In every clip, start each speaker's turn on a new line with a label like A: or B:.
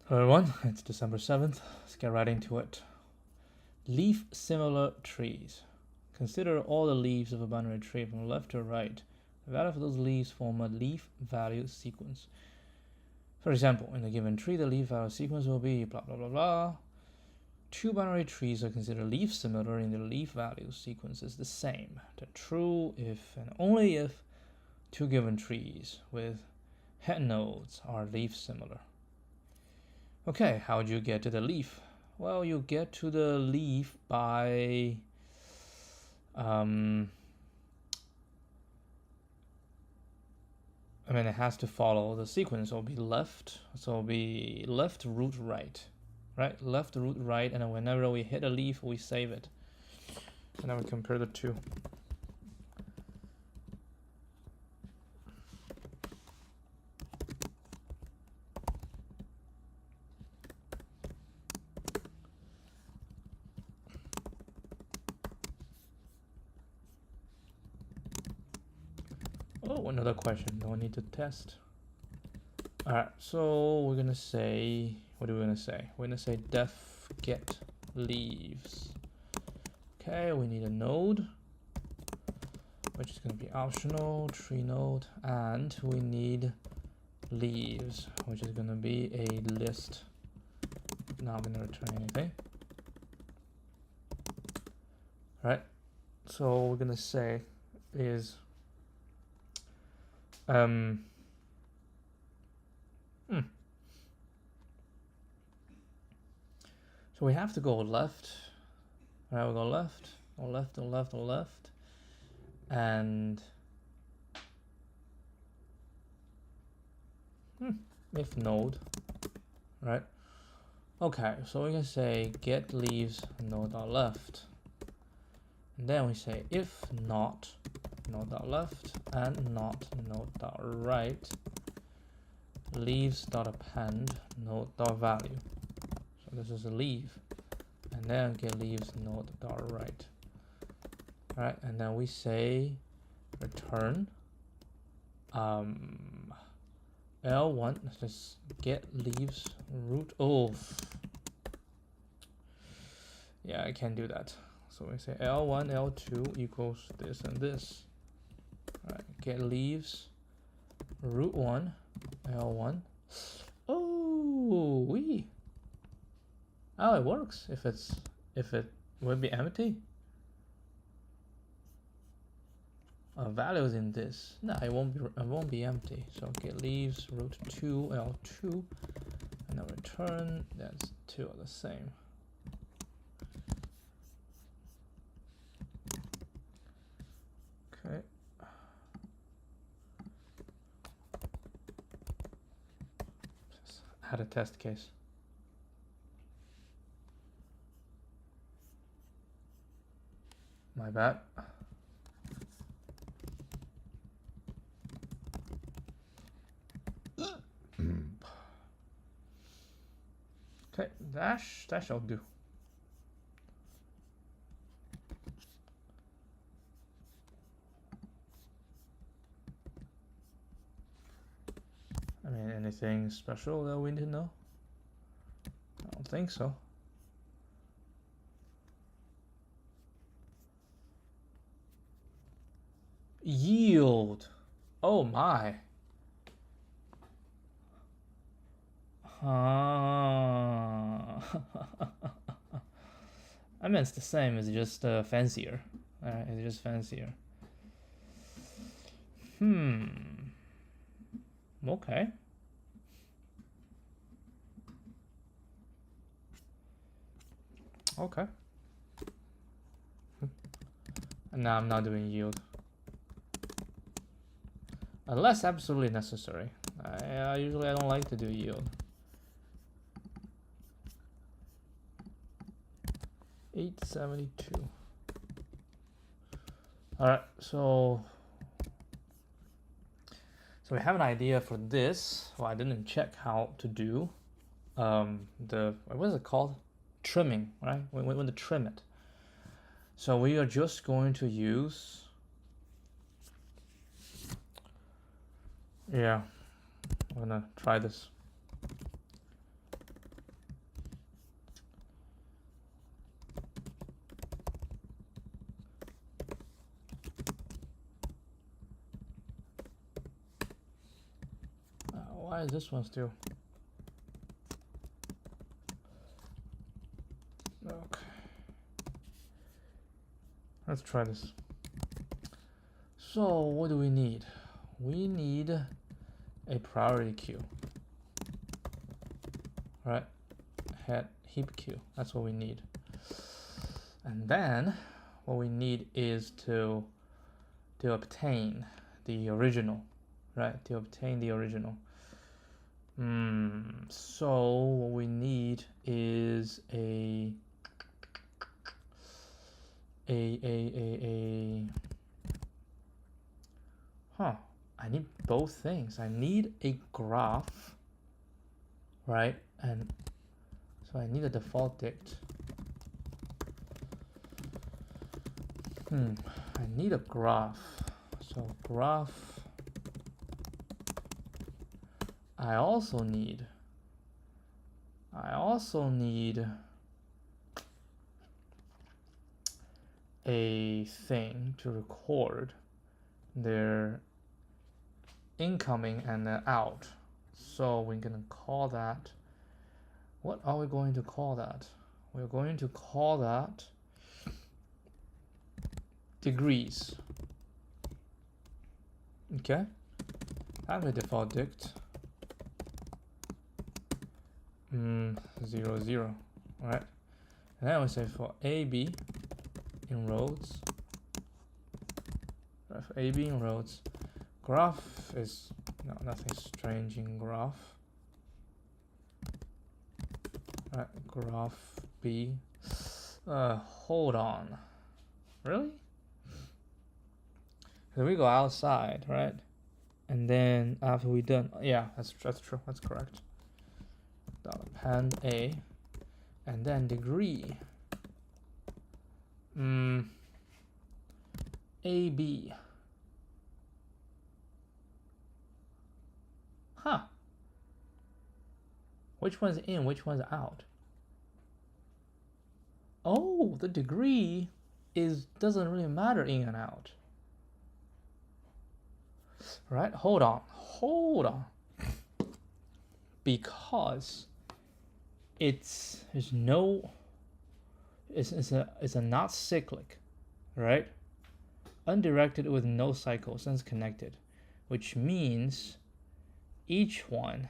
A: Hello everyone, it's December 7th. Let's get right into it. Leaf similar trees. Consider all the leaves of a binary tree from left to right. The value of those leaves form a leaf value sequence. For example, in a given tree, the leaf value sequence will be blah blah blah blah. Two binary trees are considered leaf similar in their leaf value sequence is the same. They're true if and only if two given trees with head nodes are leaf similar. Okay, how would you get to the leaf? Well, you get to the leaf by it has to follow the sequence. So it'll be left. So it'll be left root right, right? Left root right, and then whenever we hit a leaf, we save it. And then we compare the two. Oh, another question. No need to test. All right, so we're gonna say, what are we gonna say? We're gonna say def get leaves. Okay, we need a node, which is gonna be optional, tree node, and we need leaves, which is gonna be a list. Not gonna return anything. All right, so we're gonna say is so we have to go left. All right, we go left, or left, or left, or left, and if node, right? Okay, so we can say get leaves node dot left, and then we say if not node dot left and not node dot right, leaves dot append node dot value. So this is a leaf, and then get leaves node dot right. All right, and then we say return L1. Let's just get leaves root. Oh, yeah, I can't do that. So we say L1 L2 equals this and this. All right, get leaves root 1 L1. Oh, it works if it will be empty. Values in this. No, it won't be empty. So get leaves root 2 L2, and then return. That's two are the same. Okay. Just add a test case. My bad. Okay, that shall do. I mean, anything special that we need to know? I don't think so. Yield. Oh my. I mean, it's the same. It's just fancier. It's just fancier. Okay. Okay. And now I'm not doing yield. Unless absolutely necessary. Usually I don't like to do yield. 872. All right, so we have an idea for this. Well, I didn't check how to do what is it called? Trimming, right? When to trim it. So we are just going to use, yeah, I'm gonna try this. Why is this one still? Okay. Let's try this. So what do we need? We need a priority queue. Right? Head heap queue. That's what we need. And then what we need is to obtain the original. Right? To obtain the original. So what we need is I need both things. I need a graph, right? And so I need a default dict. I need a graph. So graph. I also need a thing to record their incoming and out. So we're gonna call that, what are we going to call that? We're going to call that degrees. Okay, I have a default dict 0 0. All right, and then we say for AB in rows, right, for AB in rows, graph is nothing strange in graph. Right, graph B. Hold on, really? So we go outside, right? And then after we done, yeah, that's true, that's correct. Append A, and then degree. AB. Which one's in, which one's out? Oh, the degree doesn't really matter in and out. Right? Hold on. Because it's a not cyclic, right? Undirected with no cycle since connected, which means each one,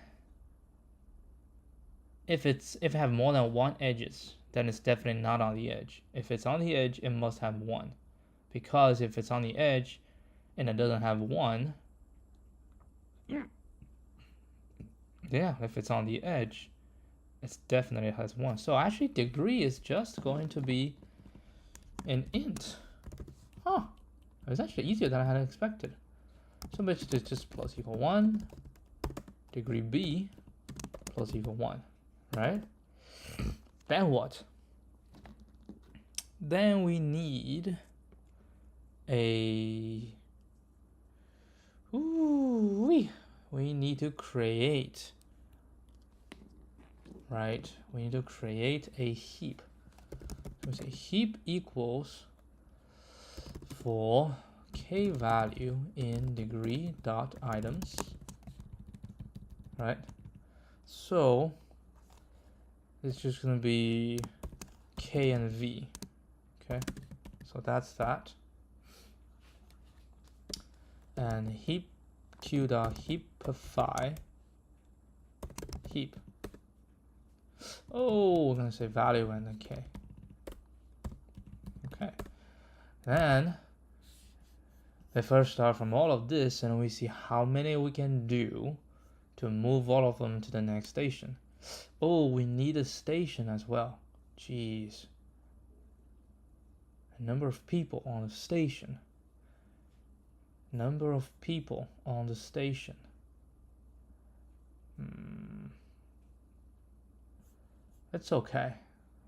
A: if it have more than one edges, then it's definitely not on the edge. If it's on the edge, it must have one, because if it's on the edge and it doesn't have one, yeah, if it's on the edge, it definitely has one. So actually degree is just going to be an int. It was actually easier than I had expected. So basically it's just plus equal 1, degree B plus equal 1, right? Then what? Then we need we need to create, right? We need to create a heap. So we say heap equals for k value in degree dot items, right? So it's just going to be k and v. Okay, so that's that. And heap q dot heapify heap. Oh, we're going to say value and then k. Okay, then we first start from all of this and we see how many we can do to move all of them to the next station. Oh, we need a station as well. Jeez. A number of people on the station. Number of people on the station. It's okay.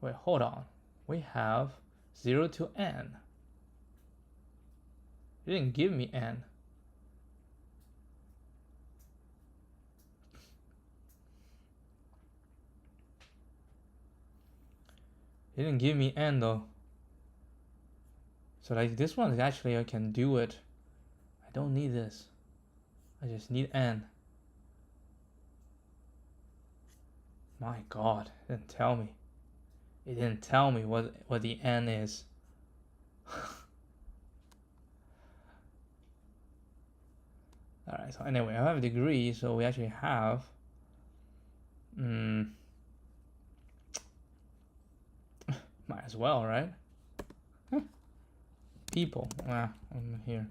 A: Wait, hold on. We have 0 to n. You didn't give me n. You didn't give me n though. So like this one, actually I can do it. I don't need this. I just need n. My God, it didn't tell me. It didn't tell me what the n is. Alright, so anyway, I have a degree, so we actually have might as well, right? People. I'm here.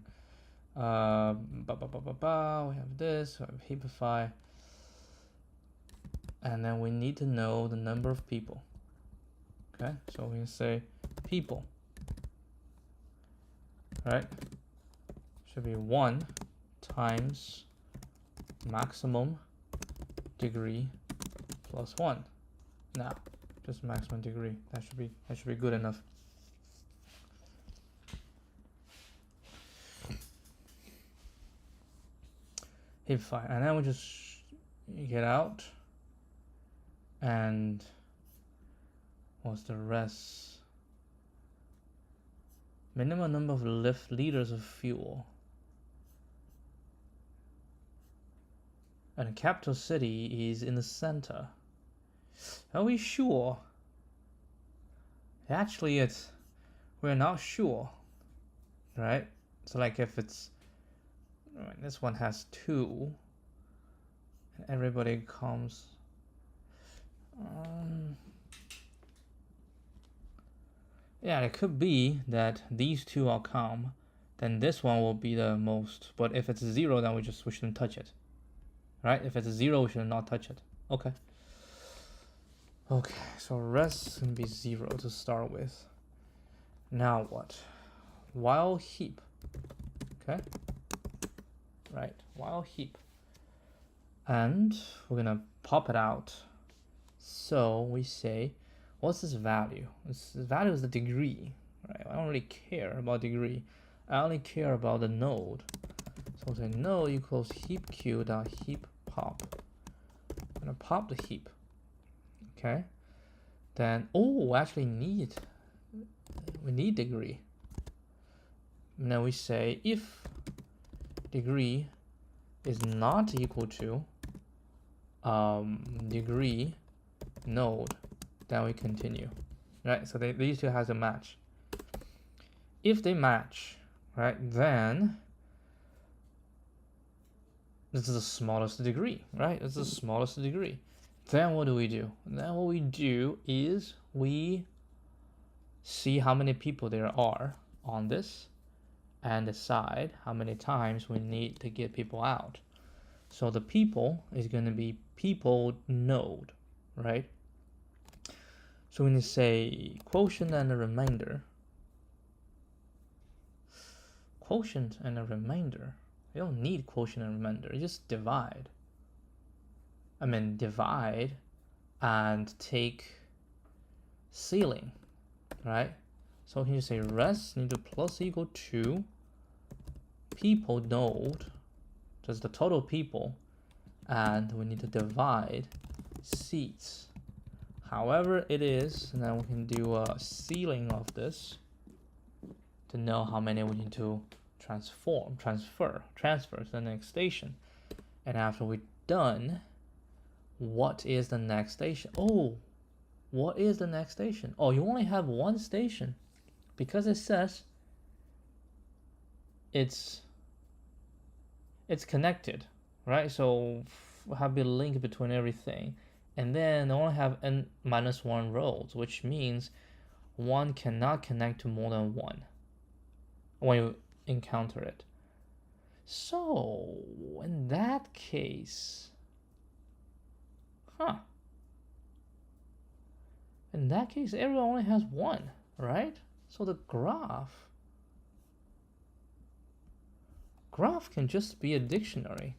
A: We have this, we have heapify. And then we need to know the number of people. Okay, so we can say people. Right? Should be 1 times maximum degree plus 1. Now, just maximum degree. That should be good enough. Heapify, and then we just get out. And what's the rest? Minimum number of liters of fuel. And the capital city is in the center. Are we sure? Actually, we're not sure, right? So like if it's, this one has 2, and everybody comes. Yeah, it could be that these 2 are calm, then this one will be the most. But if it's 0, then we shouldn't touch it, right? If it's 0, we should not touch it. Okay. Okay, so rest can be 0 to start with. Now what? While heap. Okay. Right. While heap. And we're gonna pop it out. So we say, what's this value? This value is the degree, right? I don't really care about degree. I only care about the node. So we'll say node equals heap q dot heap pop. I'm gonna pop the heap. Okay. Then actually we need degree. And then we say if degree is not equal to degree node, then we continue, right? So these 2 has a match. If they match, right, then this is the smallest degree, right? This is the smallest degree. Then what do? Then what we do is we see how many people there are on this and decide how many times we need to get people out. So the people is going to be people node, right? So when you say quotient and a remainder, quotient and a remainder, you don't need quotient and remainder, you just divide. Divide and take ceiling, right? So here you say rest need to plus equal to people node, just the total people, and we need to divide seats. However it is, and then we can do a ceiling of this to know how many we need to transfer to the next station. And after we're done, what is the next station? What is the next station? You only have 1 station because it says it's connected, right? So have a link between everything. And then only have n-1 rows, which means 1 cannot connect to more than 1 when you encounter it. So in that case, in that case, everyone only has 1, right? So the graph can just be a dictionary.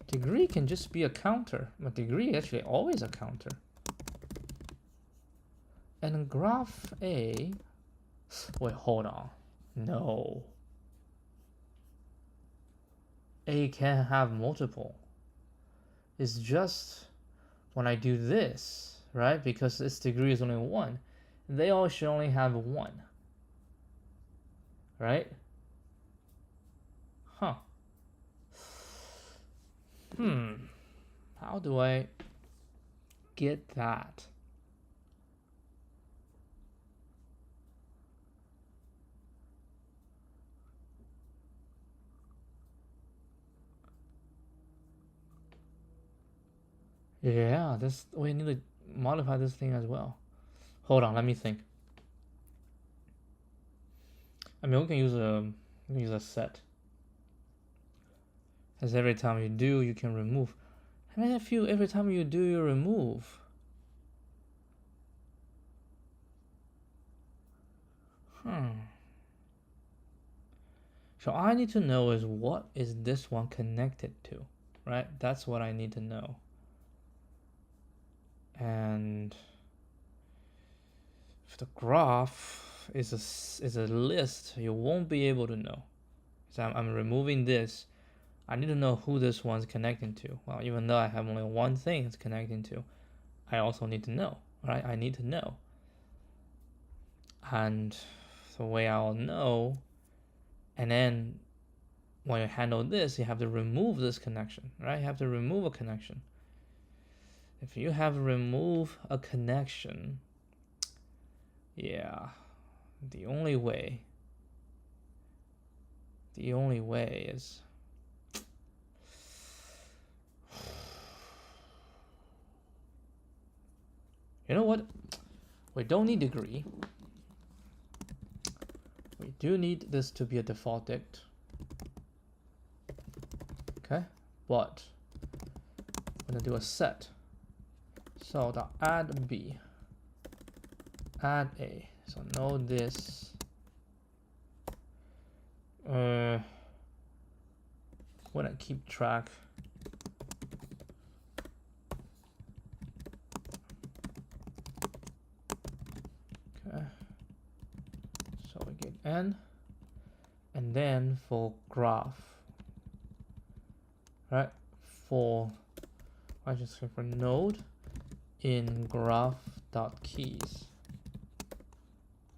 A: Degree can just be a counter, but degree is actually always a counter. And graph A, wait, hold on. No. A can have multiple. It's just when I do this, right? Because its degree is only 1, they all should only have 1, right? How do I get that. Yeah, this we need to modify this thing as well. Hold on, let me think. I mean, we can use a set. As every time you do, you can remove. And I feel every time you do, you remove. So I need to know is what is this one connected to, right? That's what I need to know. And if the graph is a list, you won't be able to know. So I'm removing this. I need to know who this one's connecting to. Well, even though I have only one thing it's connecting to, I also need to know, right? I need to know. And the way I'll know, and then when you handle this, you have to remove this connection, right? You have to remove a connection. If you have to remove a connection, yeah, the only way is you know what? We don't need degree. We do need this to be a default dict. Okay, but I'm gonna do a set. So the add B, add A. So know this. When I keep track. Okay. So we get N, and then for graph, right? For I just say for node in graph.keys.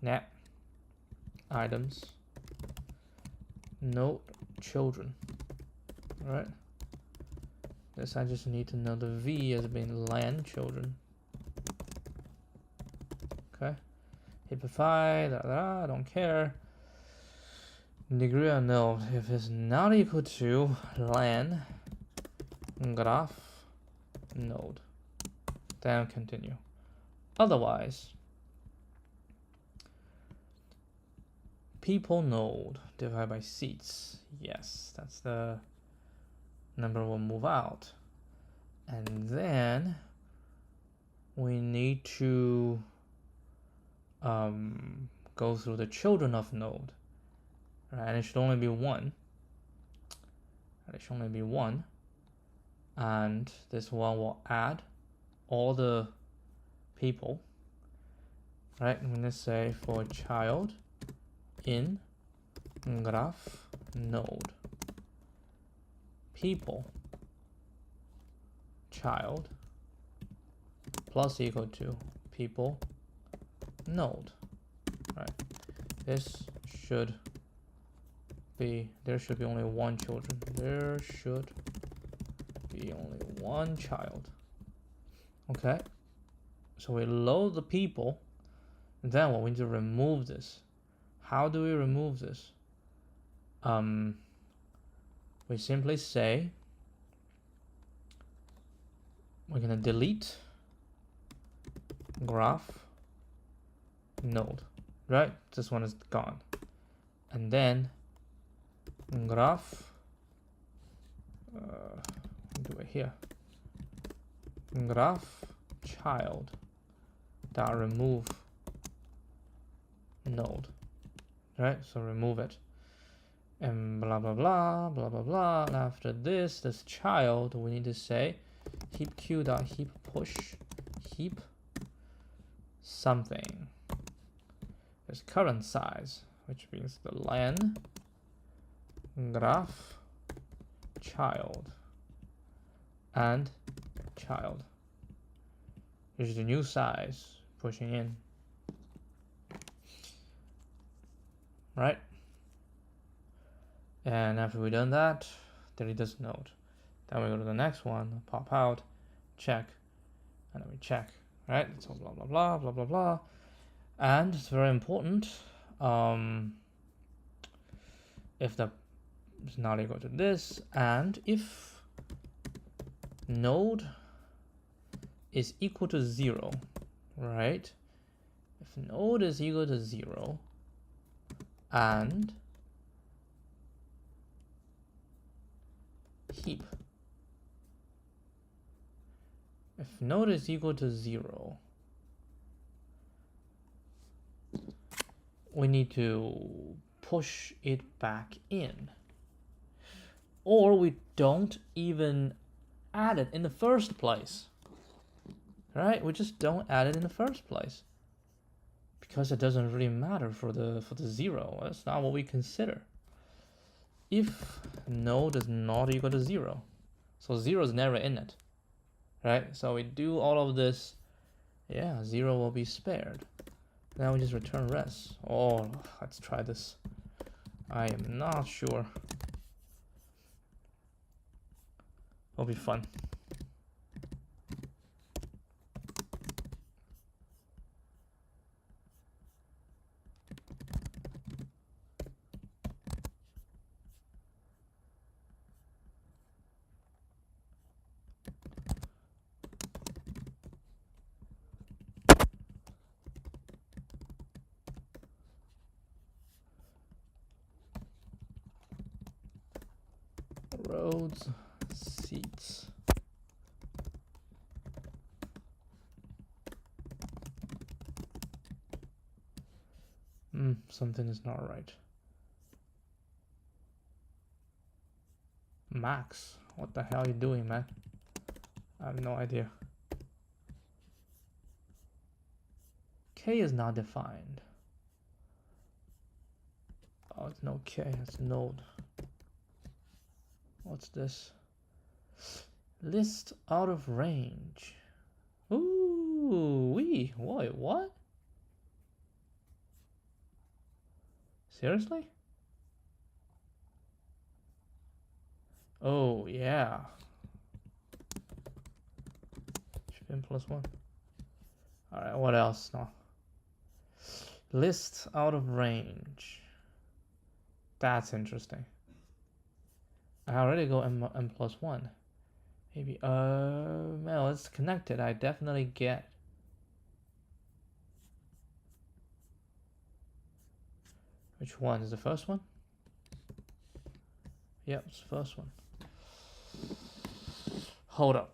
A: Net items node children. Right? This I just need to know the V as being len children. Okay. Hipify, I don't care. Degree or node. If it's not equal to len graph node, then continue. Otherwise, people node divided by seats. Yes, that's the number will move out. And then we need to go through the children of node. Right? And it should only be one. It should only be one. And this one will add all the people. Right? I'm gonna say for child in graph node people child plus equal to people node. Right? This should be, there should be only one children. There should be only one child. Okay, so we load the people, and then we need to remove this. How do we remove this? We simply say we're gonna delete graph node, right? This one is gone. And then graph, do it here, graph child dot remove node, right? So remove it, and blah blah blah blah blah blah. And after this child, we need to say heap q dot heap push heap something. There's current size, which means the len graph child and child. Here's the new size pushing in. Right? And after we've done that, delete this node. Then we go to the next one, pop out, check. and then we check, right? So blah blah blah blah blah blah, and it's very important. If the is not equal to this, and if node is equal to 0, right? If node is equal to 0 and heap, if node is equal to 0, we need to push it back in, or we don't even add it in the first place, right? We just don't add it in the first place because it doesn't really matter for the 0. That's not what we consider. If node is not equal to 0, so 0 is never in it, right? So we do all of this, yeah, 0 will be spared. Now we just return res. Oh, let's try this. I am not sure. It'll be fun. Roads, seats. Something is not right. Max, what the hell are you doing, man? I have no idea. K is not defined. Oh, it's no K, it's node. What's this? List out of range. Ooh, wait, what? Seriously? Oh, yeah. Should be +1. Alright, what else? No. List out of range. That's interesting. I already go m+1. Maybe, no, it's connected. I definitely get. Which one is the first one? Yep, it's the first one. Hold up.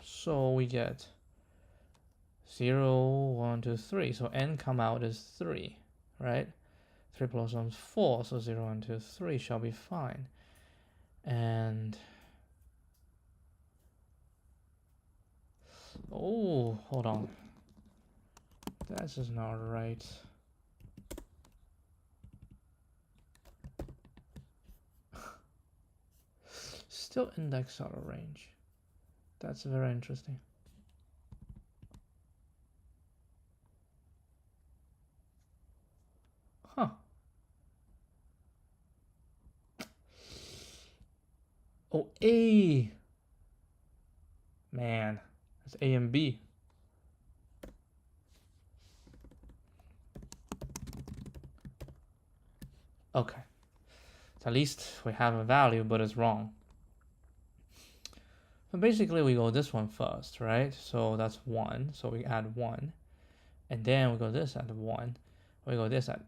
A: So we get 0, 1, 2, 3. So n come out is 3, right? 3 plus 1 is 4. So 0, 1, 2, 3 shall be fine. And oh, hold on. That's just not right. Still index out of range. That's very interesting. Huh. Oh, A. Man, that's A and B. Okay. So at least we have a value, but it's wrong. So basically we go this one first, right? So that's 1. So we add 1. And then we go this at 1. We go this at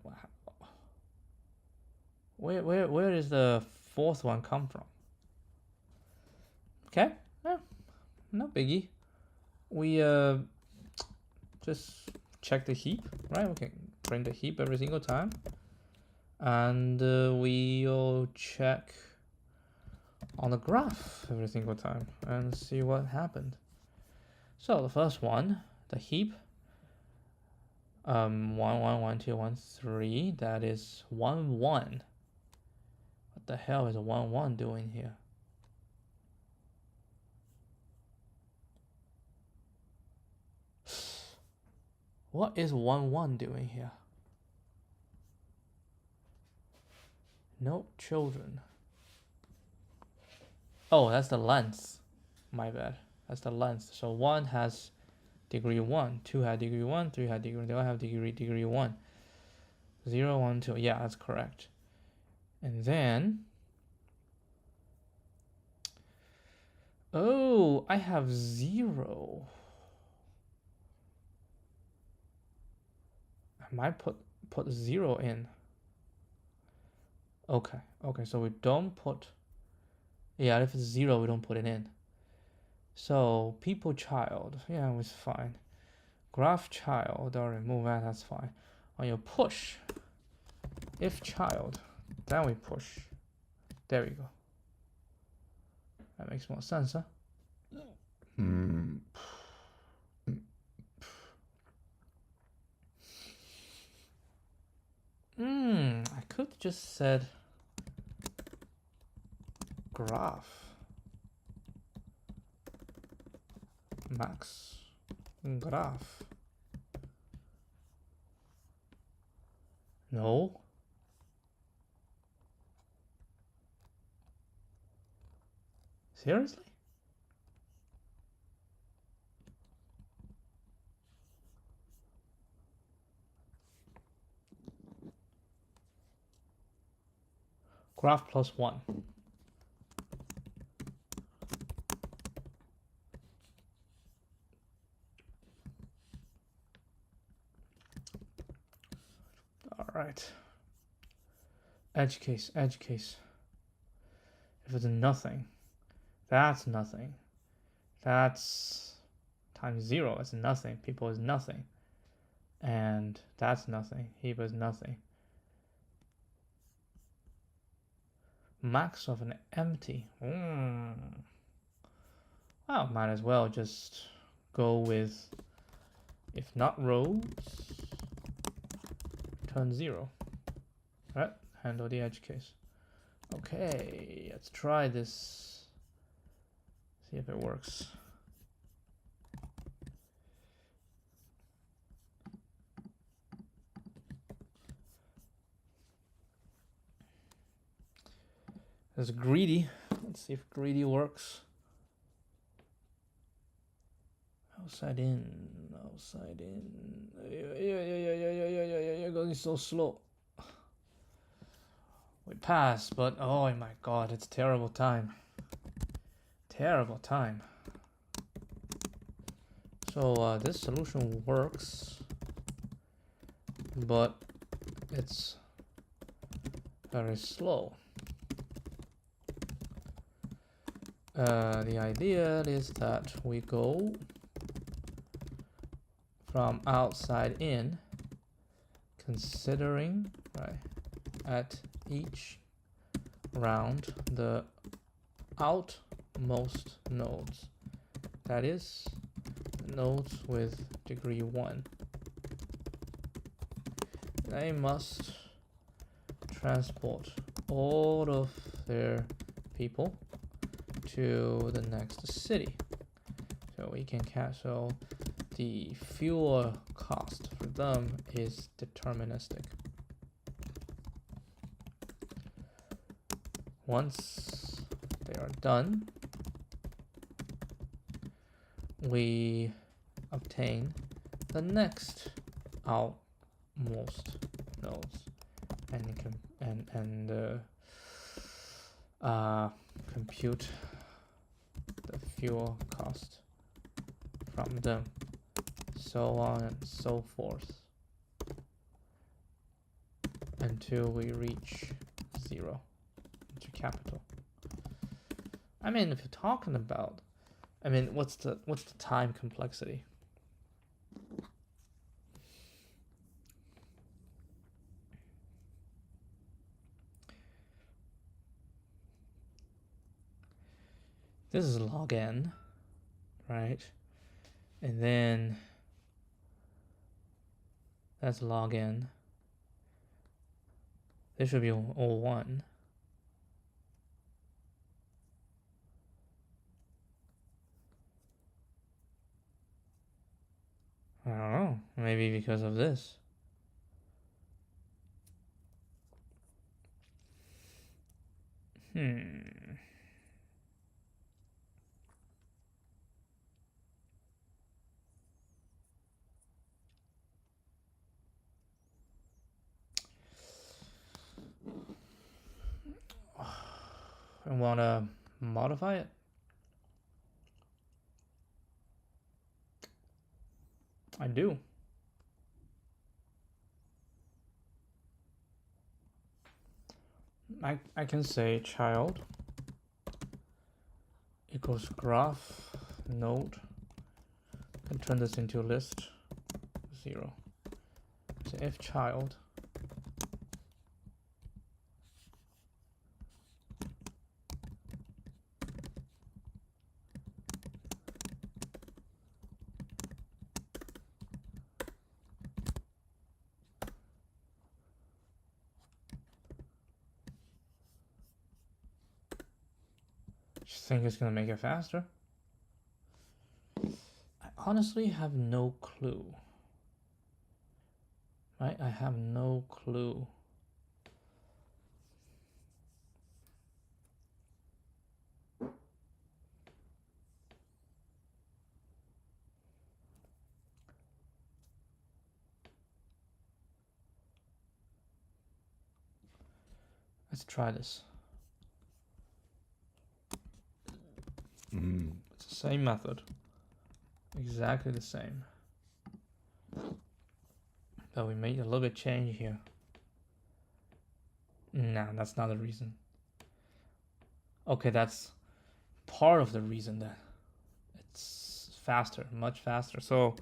A: where does the fourth one come from? Okay, yeah, no biggie. We just check the heap, right? We can print the heap every single time, and we'll check on the graph every single time and see what happened. So the first one, the heap, 1 1 1 2 1 3. That is 1 1. What the hell is a 1 1 doing here? What is 1 1 doing here? No children. Oh, that's the length. My bad. That's the length. So 1 has degree 1, 2 had degree 1, 3 had degree 1. They all have degree 1. 0, 1, 2. Yeah, that's correct. And then, oh, I have 0. I might put 0 in. Okay, so we don't put, yeah, if it's 0, we don't put it in. So people child, yeah, it was fine. Graph child, or remove that, that's fine. On your push, if child, then we push. There we go. That makes more sense, huh? I could just said graph max graph. No. Seriously? Graph plus 1. All right. Edge case. If it's nothing, that's nothing. That's times 0. It's nothing. People is nothing. And that's nothing. Heap is nothing. Max of an empty. Well, might as well just go with, if not rows, turn 0. Right? Handle the edge case. Okay, let's try this. See if it works. There's greedy. Let's see if greedy works. Outside in. Yeah, going so slow. We pass, but oh my god, it's terrible time. So this solution works, but it's very slow. The idea is that we go from outside in, considering, right, at each round the outmost nodes, that is nodes with degree 1. They must transport all of their people to the next city. So we can so the fuel cost for them is deterministic. Once they are done, we obtain the next outmost nodes and compute the fuel cost from them, so on and so forth, until we reach 0 into capital. I mean, if you're talking about, I mean, what's the time complexity? This is log n, right? And then that's log n. This should be all 1. I don't know, maybe because of this. I want to modify it. I do. I can say child equals graph node and turn this into a list 0. So if child think it's gonna make it faster. I honestly have no clue. Right? I have no clue. Let's try this. It's the same method. Exactly the same. But we made a little bit change here. Nah, that's not the reason. Okay, that's part of the reason that it's faster, much faster. So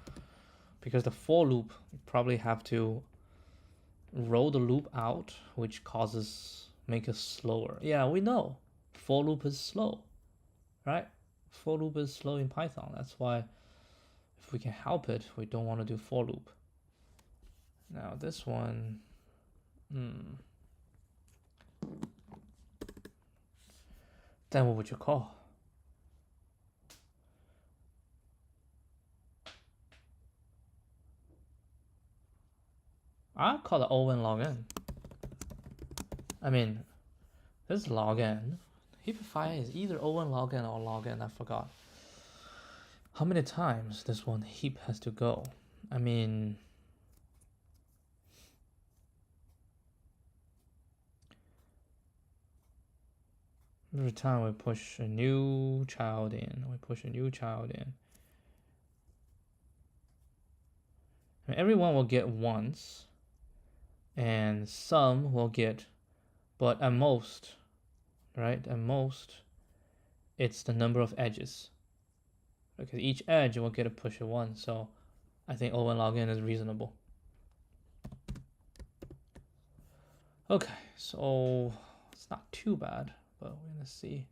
A: because the for loop, you probably have to roll the loop out, which make it slower. Yeah, we know for loop is slow, right? For loop is slow in Python. That's why if we can help it, we don't want to do for loop. Now this one, then what would you call? I'll call it O and log n. I mean, this is log n. Heapify is either O and log n or log n, I forgot. How many times this one heap has to go? I mean, every time we push a new child in, and everyone will get once, and some will get, but at most, right? At most, it's the number of edges. Because each edge will get a push of 1, so I think O and log n is reasonable. Okay, so it's not too bad, but we're gonna see.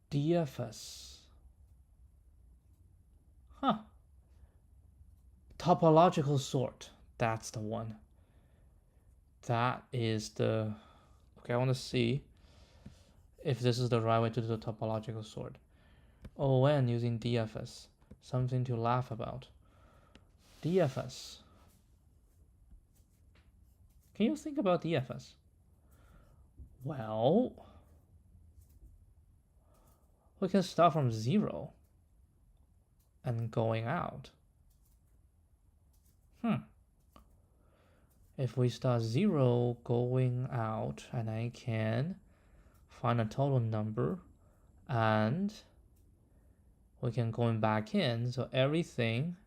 A: DFS. Huh. Topological sort. That's the one. That is the... Okay, I want to see if this is the right way to do the topological sort. ON using DFS. Something to laugh about. DFS. Can you think about DFS? Well, we can start from 0 and going out. If we start 0 going out, and I can find a total number, and we can going back in, so everything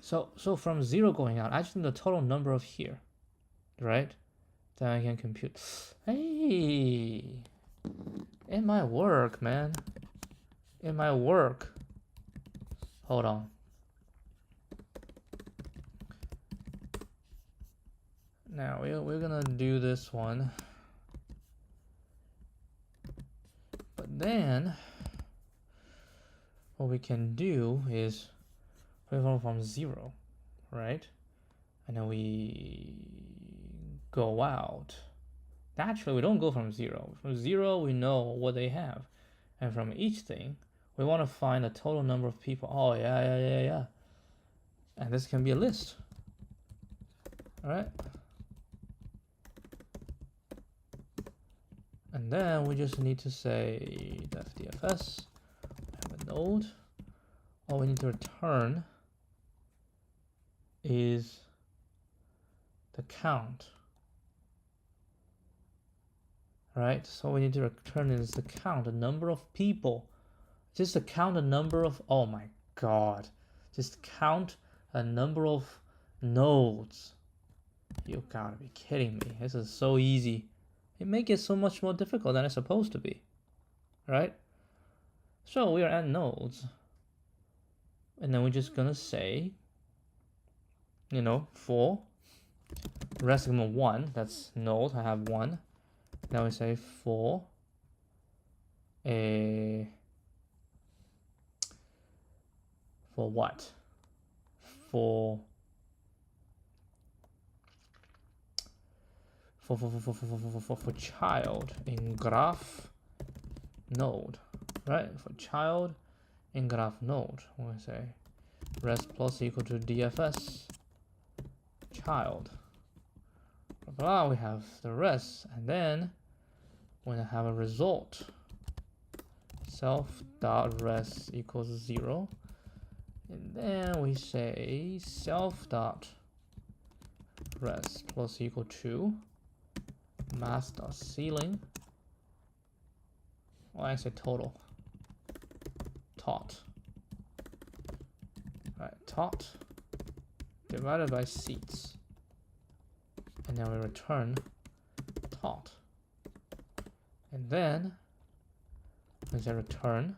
A: so from 0 going out, I just need the total number of here, right? Then I can compute. Hey, it might work, man. It might work. Hold on. Now we're gonna do this one, but then what we can do is we go from 0, right? And then we go out. Naturally, we don't go from 0. From 0, we know what they have, and from each thing, we want to find the total number of people. Oh yeah. And this can be a list. All right. And then we just need to say def DFS node, all we need to return is the count. Right? So we need to return is the count, the number of people. Just to count the number of, oh my god. Just count a number of nodes. You gotta be kidding me. This is so easy. It makes it so much more difficult than it's supposed to be. Right? So we are at nodes. And then we're just gonna say, you know, for rest of 1, that's node, I have 1. Now we say for what? For child in graph node, right? For child in graph node, we're gonna say res plus equal to dfs child. Blah, we have the res, and then we're gonna have a result. Self dot res equals 0, and then we say self dot res plus equal to mass dot ceiling. Well, I say total. Tot. Right, tot divided by seats. And then we return tot. And then we say return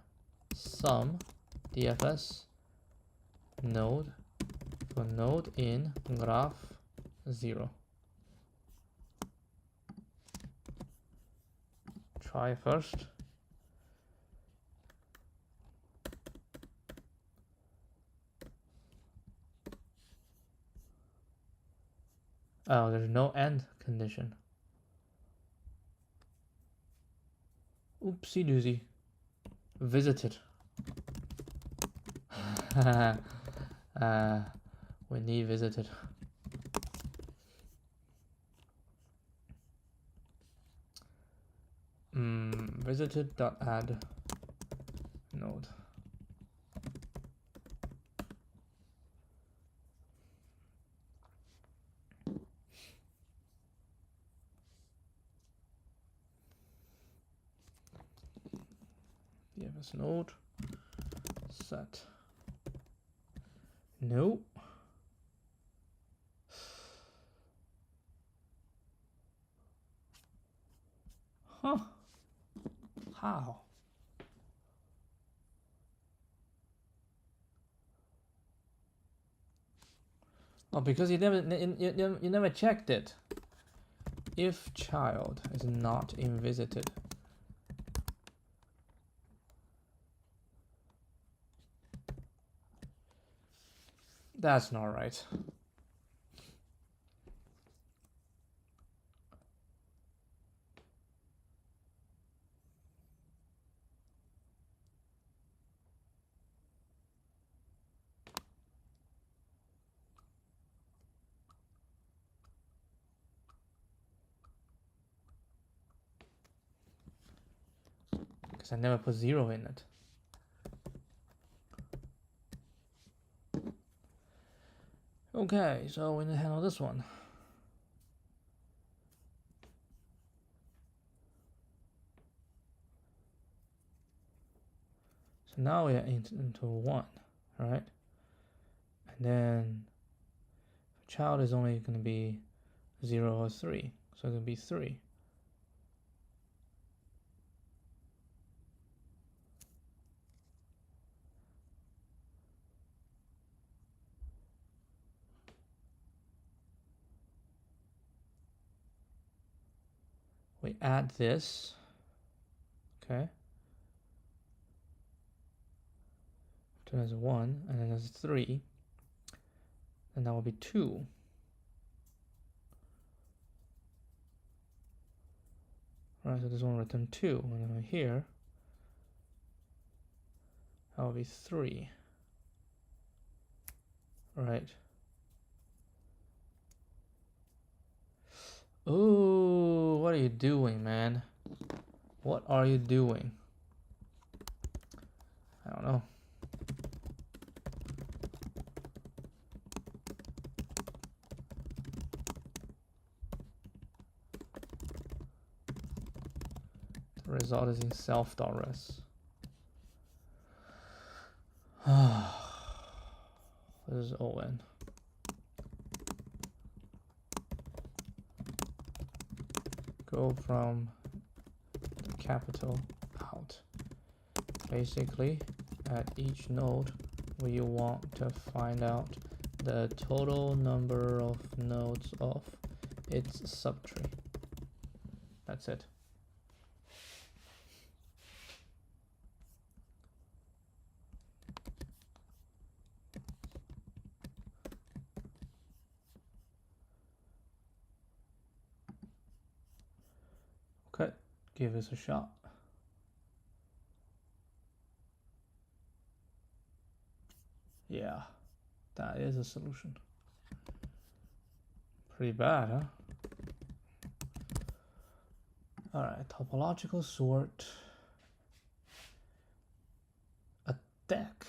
A: sum dfs node for node in graph 0. Try first. Oh, there's no end condition. Oopsie doozy. Visited. We need visited. Visited.add node. DFS node set. No. Huh. How? Oh, because you never checked it. If child is not in visited, that's not right. Because I never put 0 in it. Okay, so we need to handle this one. So now we are into 1, right? And then child is only going to be 0 or 3, so it's going to be 3. We add this, okay? So there's 1, and then there's 3, and that will be 2. Right, so this one will return 2, and then here, that will be 3. Right. Oh, what are you doing, man? What are you doing? I don't know. result is in self.res. This is on. Go from the capital out. Basically, at each node, we want to find out the total number of nodes of its subtree. That's it. Okay, give this a shot. Yeah, that is a solution. Pretty bad, huh? All right, topological sort. A deck.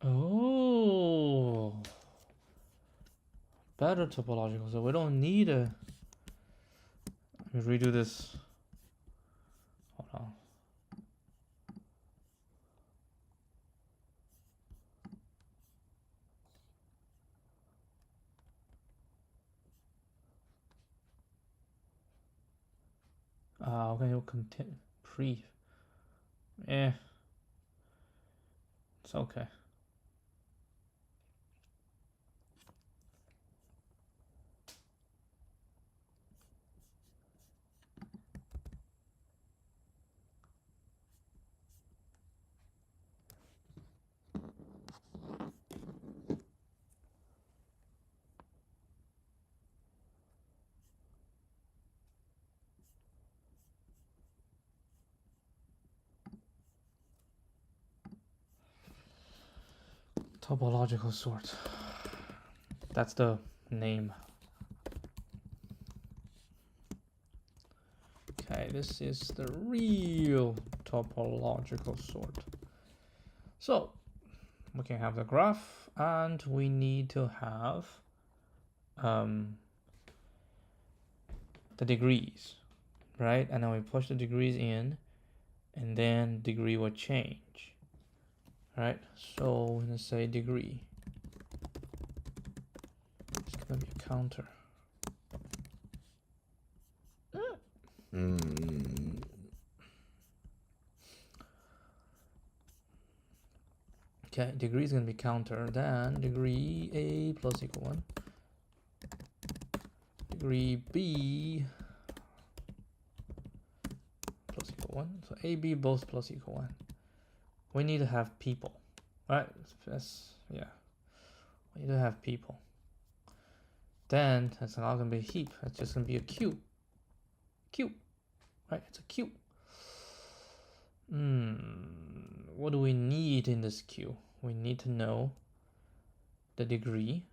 A: Oh, better topological. So we don't need a. Let me redo this. Hold on. Okay, you'll continue pre. It's okay. Topological sort. That's the name. Okay, this is the real topological sort. So we can have the graph, and we need to have the degrees, right? And then we push the degrees in, and then degree will change. Right, so we're gonna say degree. It's gonna be a counter. Okay, degree is gonna be counter. Then degree A plus equal 1. Degree B plus equal 1. So A, B both plus equal 1. We need to have people, right? Yeah. We need to have people. Then that's not gonna be a heap. It's just gonna be a queue. Queue, right? It's a queue. What do we need in this queue? We need to know the degree.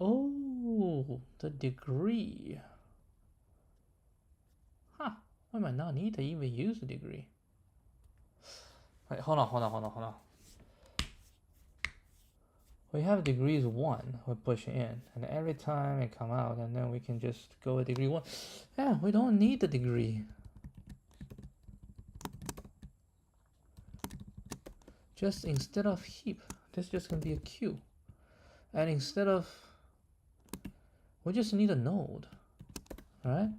A: Oh, the degree. Huh? We might not need to even use the degree. Wait, hold on. We have degrees 1, we push in, and every time it come out, and then we can just go with degree 1. Yeah, we don't need the degree. Just instead of heap, this is just gonna be a queue. And instead of, we just need a node, right?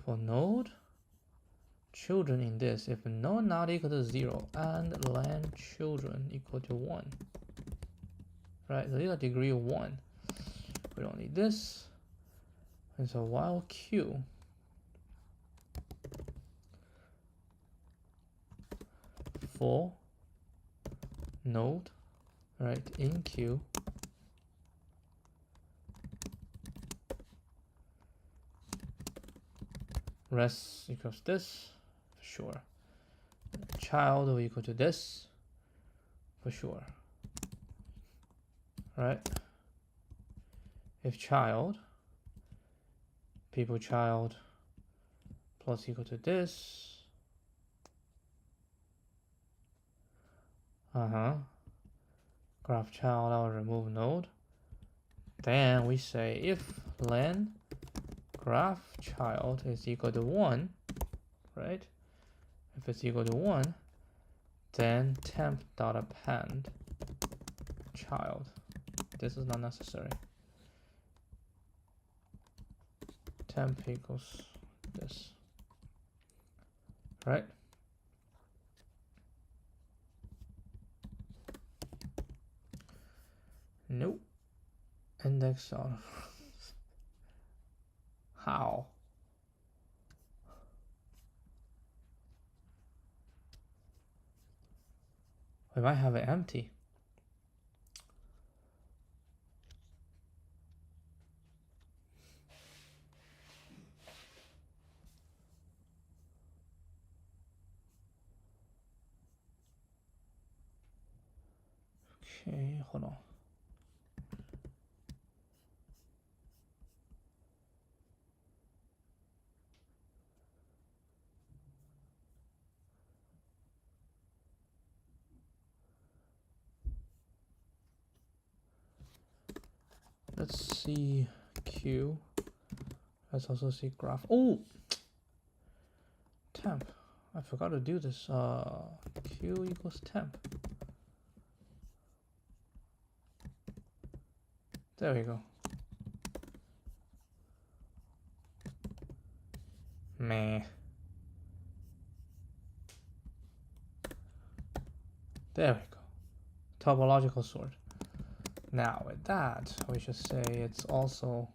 A: For node, children in this, if node not equal to 0 and len children equal to 1. Right, so these are degree 1. We don't need this. And so while q for node, right, in q res equals this, for sure. Child will equal to this, for sure. Right? If child, people child plus equal to this, graph child, I'll remove node. Then we say if len graph child is equal to 1, right? If it's equal to 1, then temp dot append child. This is not necessary. Temp equals this, right? Nope. Index of how? We might have it empty. Okay, hold on. Let's see Q. Let's also see graph. Oh, temp. I forgot to do this. Q equals temp. There we go. Meh. There we go. Topological sort. Now with that, we should say it's also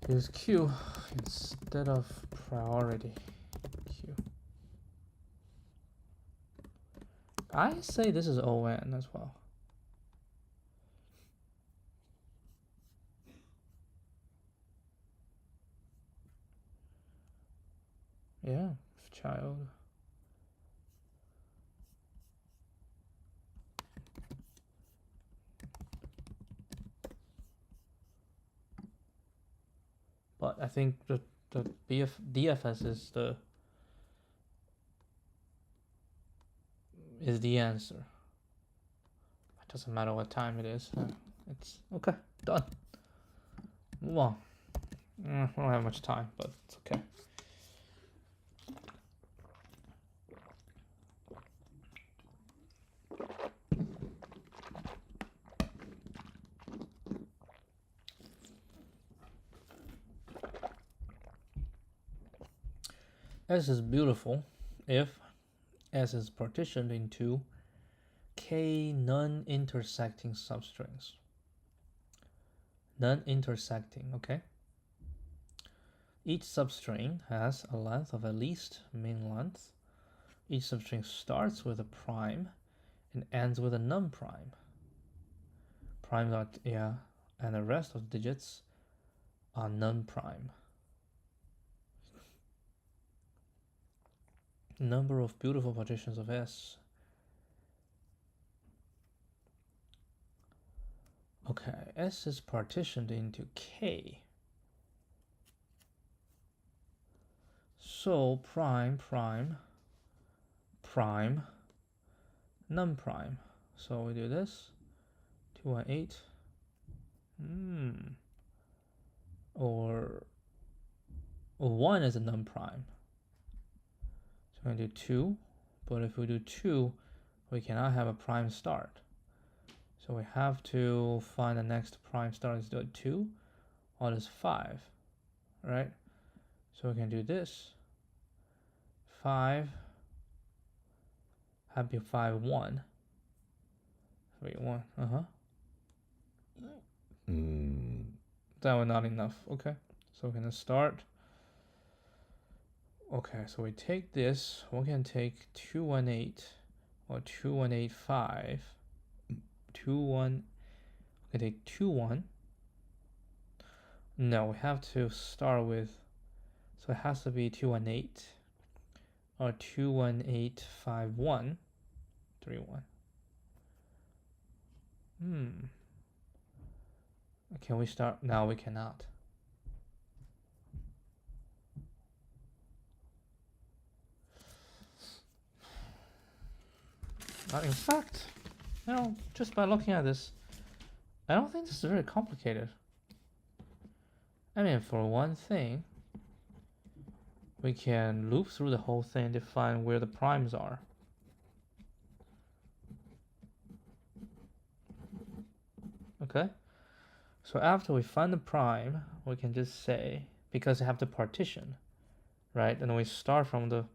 A: use Q instead of priority Q. I say this is ON as well. Yeah, child. But I think the DFS is the answer. It doesn't matter what time it is. It's okay. Done. Move on. We don't have much time, but it's okay. S is beautiful if S is partitioned into K non-intersecting substrings. Non-intersecting, okay? Each substring has a length of at least mean length. Each substring starts with a prime and ends with a non-prime. Prime dot, yeah, and the rest of the digits are non-prime. Number of beautiful partitions of S. Okay, S is partitioned into K. So prime, prime, prime, non-prime. So we do this. 218. Or 1 is a non-prime. So we're going to do 2. But if we do 2, we cannot have a prime start. So we have to find the next prime start. Is 2 or is 5, right? So we can do this. 5. Have be 5, 1. 3, 1. That was not enough. Okay. So we're gonna start. Okay, so we take this. We can take 218 or 2185. 21. We can take 21. No, we have to start with. So it has to be 218 or 21851 31. Can we start? No, we cannot. In fact, just by looking at this, I don't think this is very complicated. I mean, for one thing, we can loop through the whole thing to find where the primes are. Okay? So after we find the prime, we can just say, because we have the partition, right? And we start from the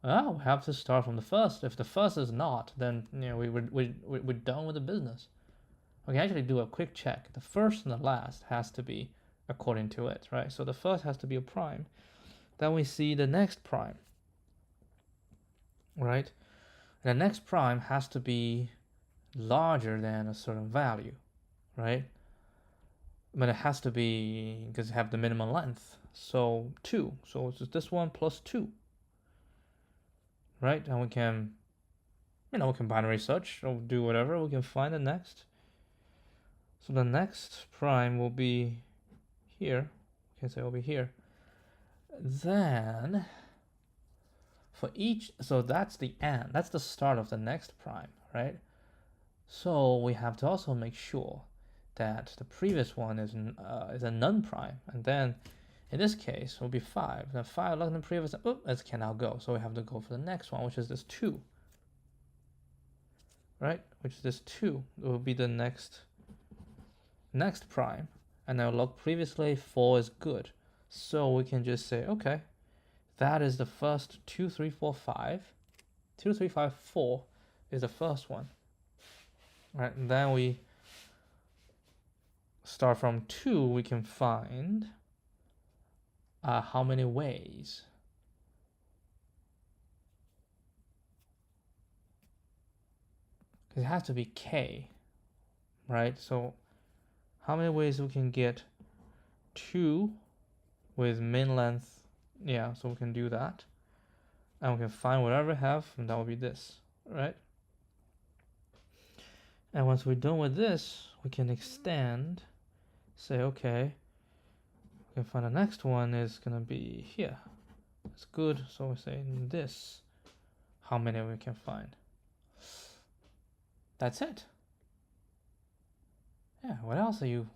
A: we have to start from the first. If the first is not, then we're done with the business. We can actually do a quick check. The first and the last has to be according to it, right? So the first has to be a prime. Then we see the next prime, right? And the next prime has to be larger than a certain value, right? But it has to be, because it have the minimum length. So 2. So it's just this one plus 2. Right? And we can, we can binary search or do whatever. We can find the next. So the next prime will be here. We can say over here. Then for each, so that's the end. That's the start of the next prime, right? So we have to also make sure that the previous one is a non-prime, and then in this case it will be 5. Then 5 less than the previous. It cannot go, so we have to go for the next one, which is this 2. Right? Which is this 2. It will be the next prime, and now look previously 4 is good, so we can just say okay, that is the first 2, 3, 4, 5. 2, 3, 5, 4 is the first one. Right? And then we start from 2. We can find how many ways. Because it has to be k, right? So how many ways we can get 2 with min length? Yeah, so we can do that. And we can find whatever we have, and that will be this, right? And once we're done with this, we can extend, say, okay, we can find the next one is going to be here. It's good, so we say this, how many we can find. That's it. Yeah, what else do you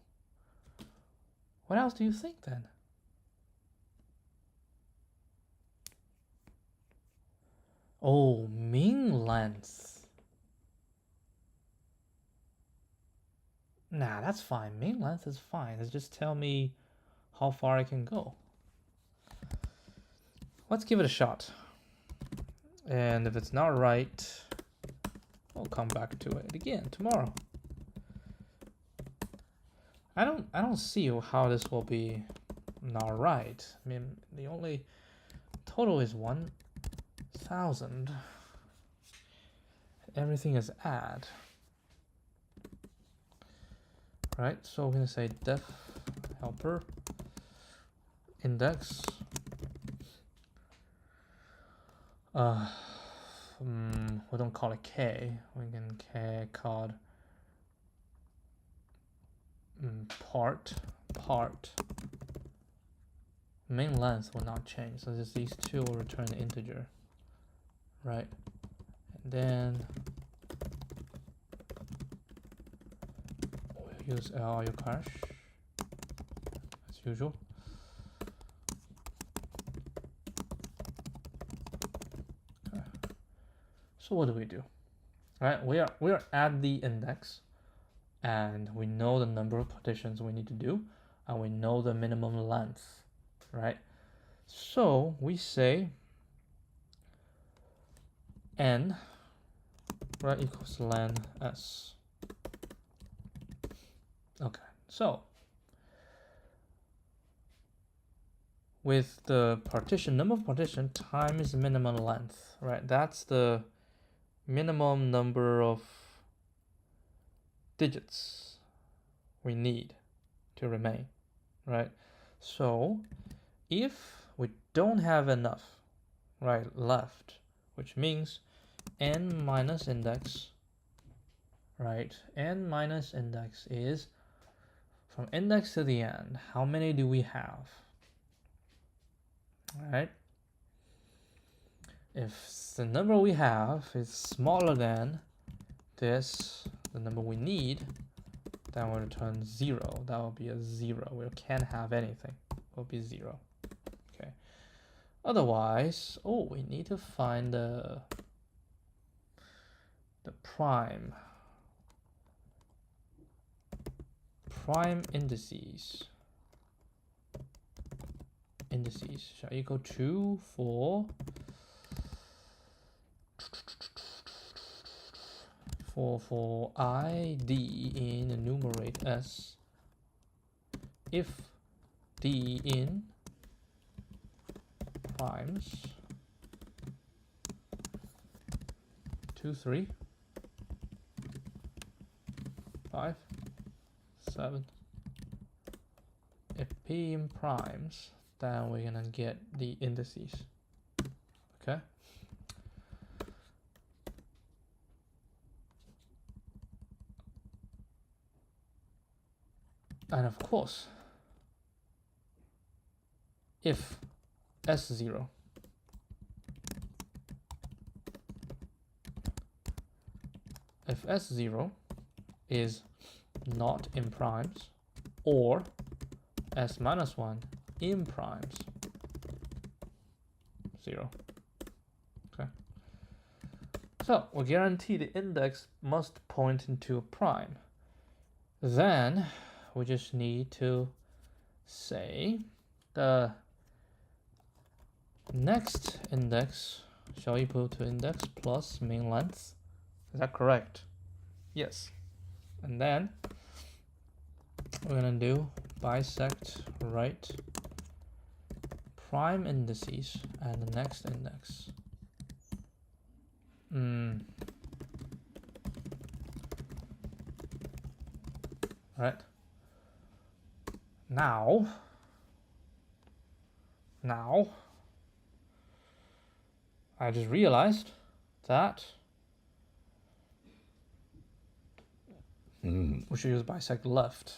A: think then? Oh, min length. Nah, that's fine. Min length is fine. It's just tell me how far I can go. Let's give it a shot. And if it's not right, we'll come back to it again tomorrow. I don't see how this will be not right. I mean, the only total is 1,000. Everything is add. Right, so we're gonna say def helper index we don't call it k, we can k called part main length will not change, so just these two will return the integer, right? And then we'll use your cache as usual. Okay. So what do? Right, we are at the index, and we know the number of partitions we need to do, and we know the minimum length, right? So we say n, right, equals len s. Okay, so with the partition, number of partition times the minimum length, right? That's the minimum number of digits we need to remain, right? So if we don't have enough, right, left, which means n minus index, right? N minus index is from index to the end. How many do we have? All right. If the number we have is smaller than this, the number we need, then we'll return 0. That will be a 0. We can't have anything. It will be 0. Okay. Otherwise, oh, we need to find the prime indices shall equal to for id in enumerate s, if d in primes 2, 3, 5, 7. If p in primes, then we're gonna get the indices. Okay. And of course, if S0 is not in primes, or S minus 1 in primes, 0. Okay. So we guarantee the index must point into a prime. Then we just need to say the next index shall equal to index plus mean length. Is that correct? Yes. And then we're gonna do bisect right prime indices and the next index. Right. Now I just realized that we should use bisect left.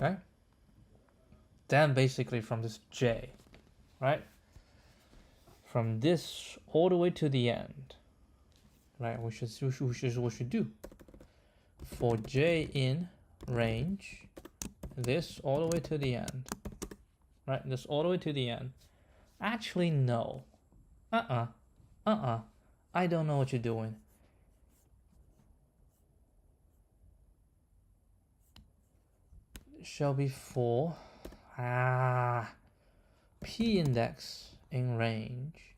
A: Okay. Then basically from this J, right? From this all the way to the end, right? We should do for J in range, this all the way to the end, right? This all the way to the end. Actually, no. I don't know what you're doing. Shall be for P index in range.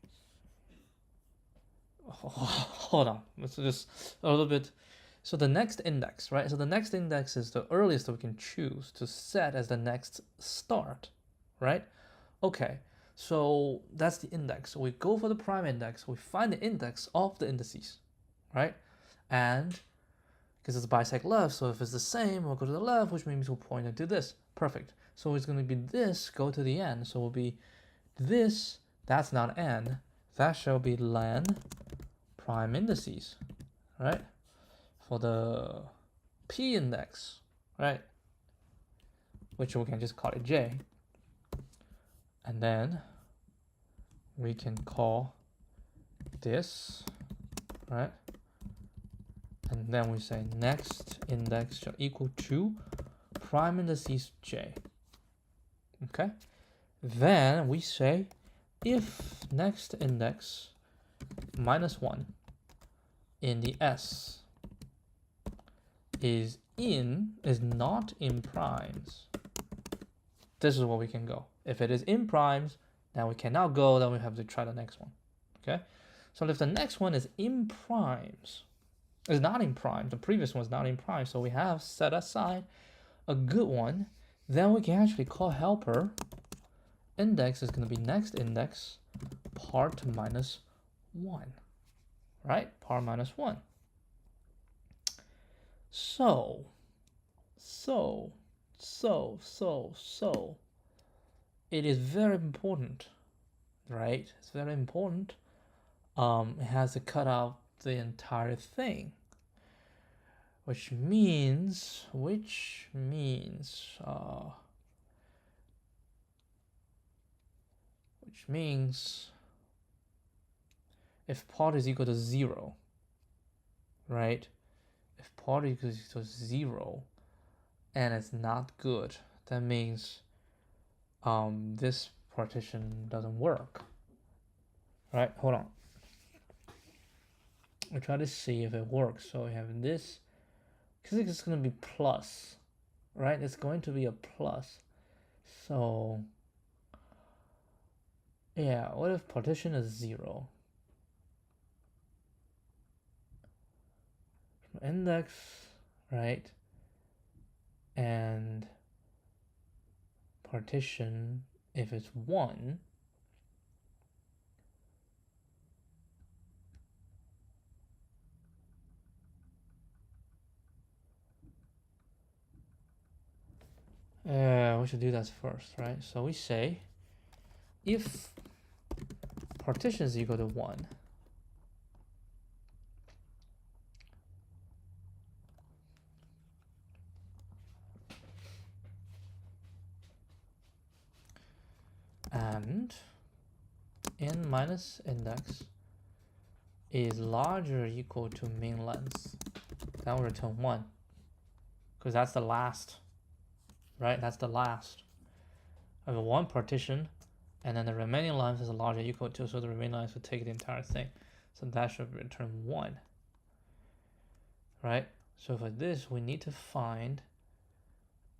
A: Hold on, let's just a little bit. So the next index, right? So the next index is the earliest we can choose to set as the next start, right? Okay, so that's the index. So we go for the prime index, we find the index of the indices, right? And because it's bisect left, so if it's the same, we'll go to the left, which means we'll point it to this. Perfect. So it's going to be this, go to the end. So it will be this, that's not n, that shall be len prime indices, right? For the P index, right? Which we can just call it J. And then we can call this, right? And then we say next index shall equal to prime indices J. Okay? Then we say if next index minus 1 in the S is not in primes, this is where we can go. If it is in primes, Then we can now go, then we have to try the next one. Okay, so if the next one is in primes, is not in prime, the previous one is not in prime, so we have set aside a good one, then we can actually call helper. Index is going to be next index part minus 1, right? Part minus 1. So it is very important, right? It's very important. It has to cut out the entire thing, which means if part is equal to 0, right? If part is equal to 0 and it's not good, that means this partition doesn't work. Right, hold on. I try to see if it works. So we have this, because it's going to be plus, right? It's going to be a plus. So yeah, what if partition is 0? Index, right? And partition, if it's 1, we should do that first, right? So we say if partition is equal to 1, and n minus index is larger or equal to min length, that will return 1, because that's the last, right? That's the last. I have one partition, and then the remaining length is larger or equal to, so the remaining length would take the entire thing. So that should return 1, right? So for this, we need to find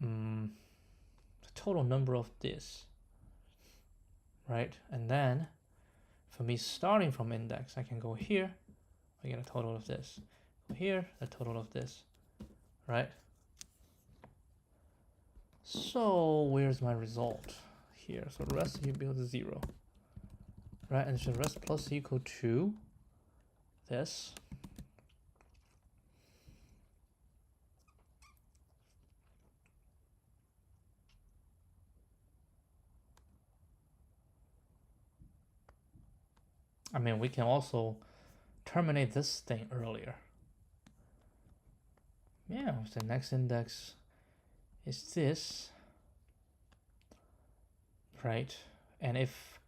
A: the total number of this, right? And then for me starting from index, I can go here, I get a total of this. Go here, a total of this, right? So where's my result? Here. So rest equals to 0, right? And so rest plus equal to this. I mean, we can also terminate this thing earlier. Yeah, the next index is this, right? And if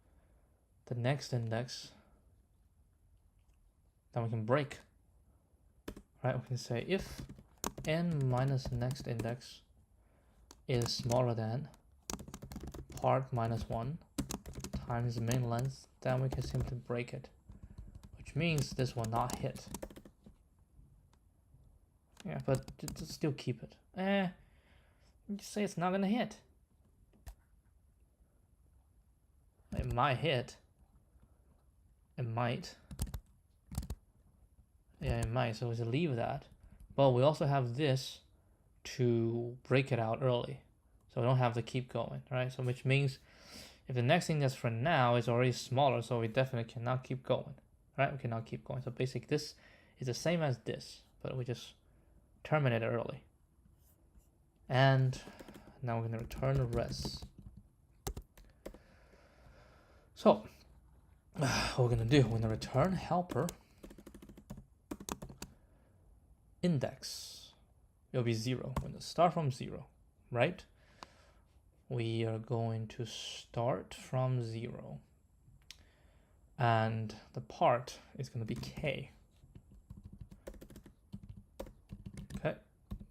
A: the next index, then we can break, right? We can say if n minus next index is smaller than part minus 1 times the main length, then we can simply break it, which means this will not hit. Yeah, but just still keep it. You say it's not gonna hit. It might hit. It might. Yeah, it might, so we should leave that. But we also have this to break it out early, so we don't have to keep going, right? So which means if the next thing that's for now is already smaller, so we definitely cannot keep going, right? We cannot keep going. So basically this is the same as this, but we just terminate it early. And now we're going to return the rest. So what we're going to do, we're going to return helper index. It'll be 0. We're going to start from 0, right? We are going to start from 0. And the part is going to be k. Okay,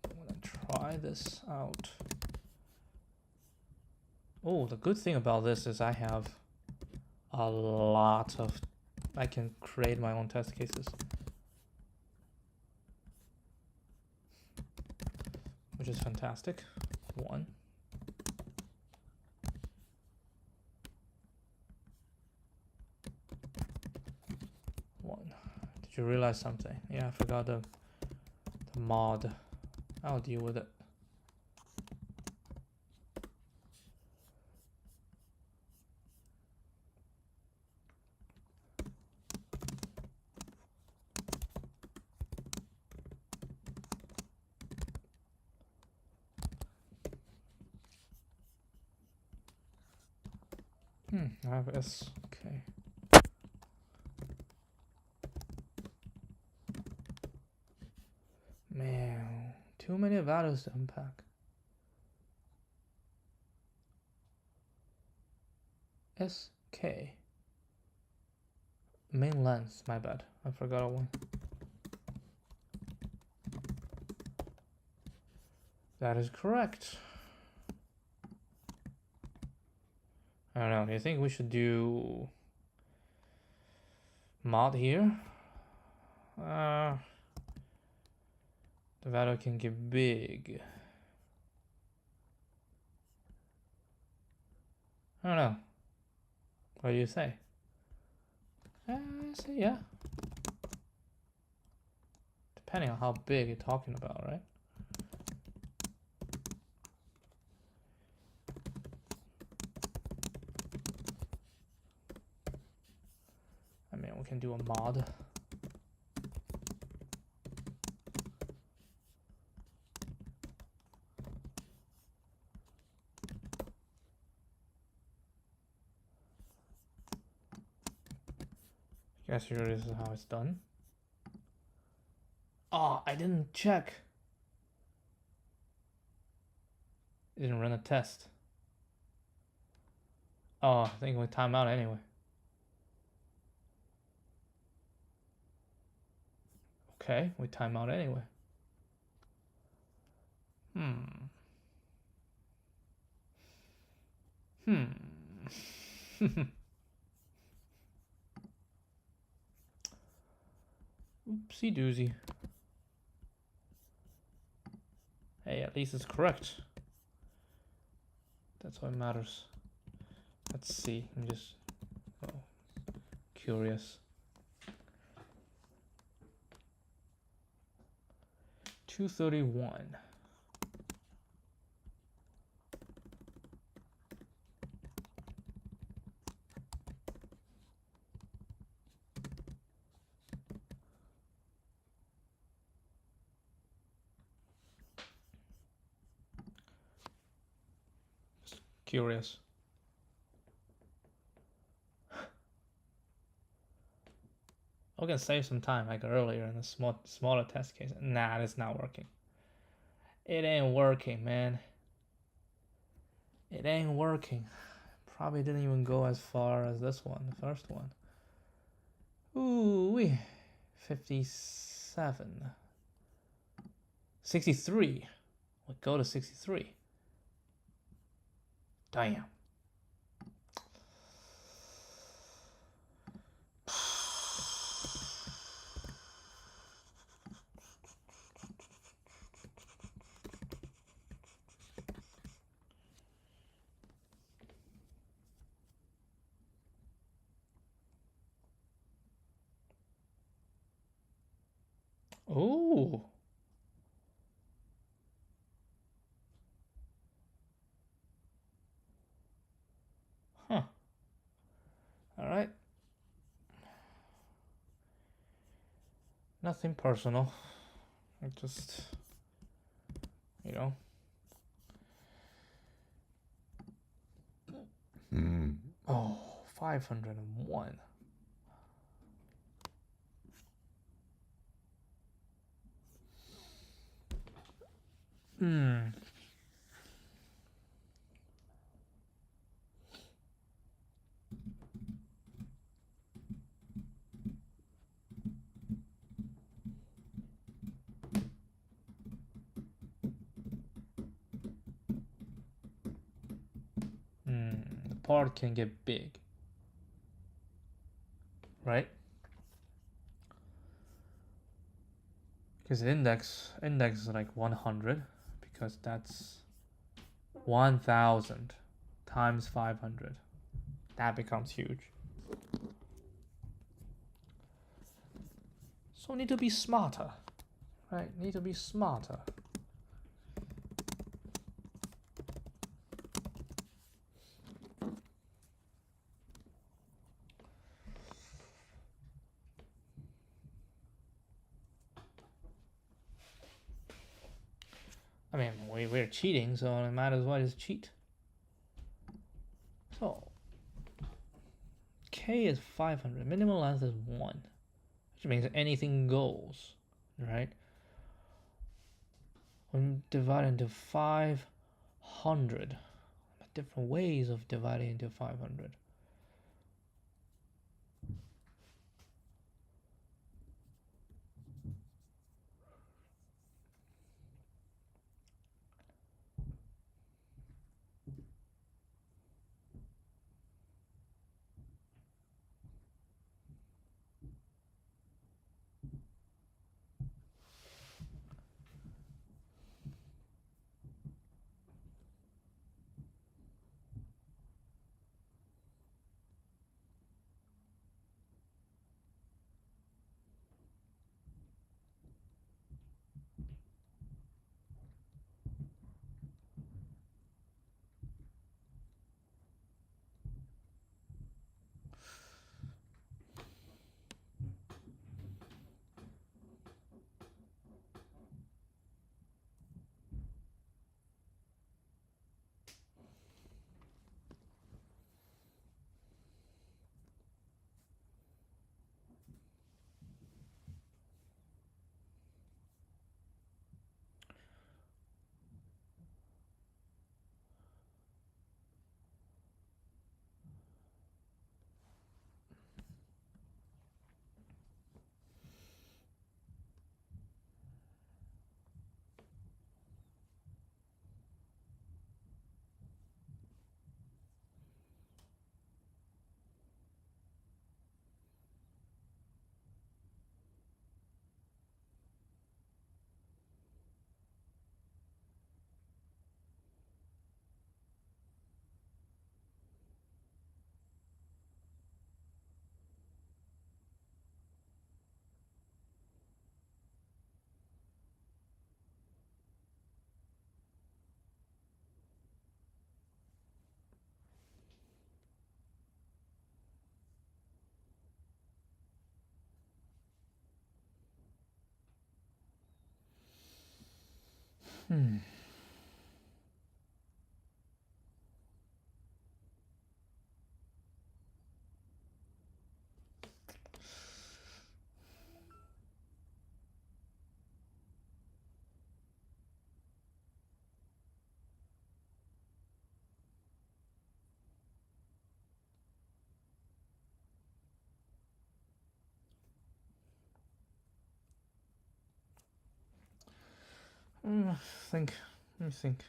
A: I'm going to try this out. Oh, the good thing about this is I have a lot of, I can create my own test cases, which is fantastic. 1. Did you realize something? Yeah, I forgot the mod. I'll deal with it. I have S. Okay. Man, too many values to unpack. SK. Main length, my bad. I forgot one. That is correct. I don't know. Do you think we should do mod here? The value can get big. I don't know. What do you say? I say yeah. Depending on how big you're talking about, right? I mean, we can do a mod. Guess here this is how it's done. Oh, I didn't check. It didn't run a test. Oh, I think we time out anyway. Okay, we time out anyway. Oopsie doozy. Hey, at least it's correct. That's what matters. Let's see. I'm just curious. 231. Just curious. We can save some time like earlier in a smaller test case. Nah, it's not working. It ain't working, man. It ain't working. Probably didn't even go as far as this one, the first one. Ooh, 57. 63. We'll go to 63. Damn. Ooh. Huh. All right. Nothing personal. I just, you know. Oh, 501. The part can get big, right? Because index is like 100, because that's 1000 times 500. That becomes huge. So need to be smarter, right? Need to be smarter. I mean, we're cheating, so it might as well just cheat. So, K is 500. Minimum length is 1, which means anything goes, right? When divided into 500, different ways of dividing into 500. Think. Let me think.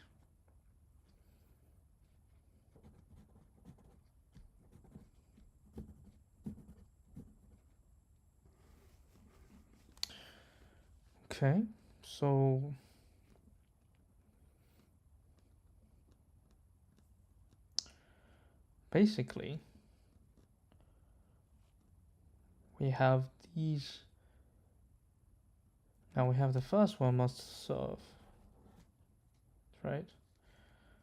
A: Okay, so basically we have these. Now we have the first one must serve, right?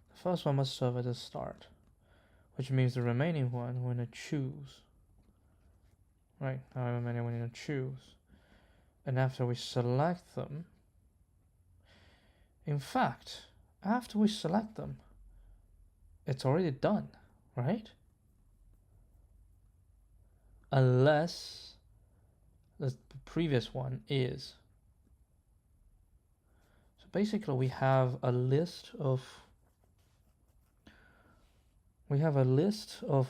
A: The first one must serve at the start, which means the remaining one we're going to choose, right? However many we're going to choose. And after we select them, in fact, after we select them, it's already done, right? Unless the previous one is. So basically we have a list of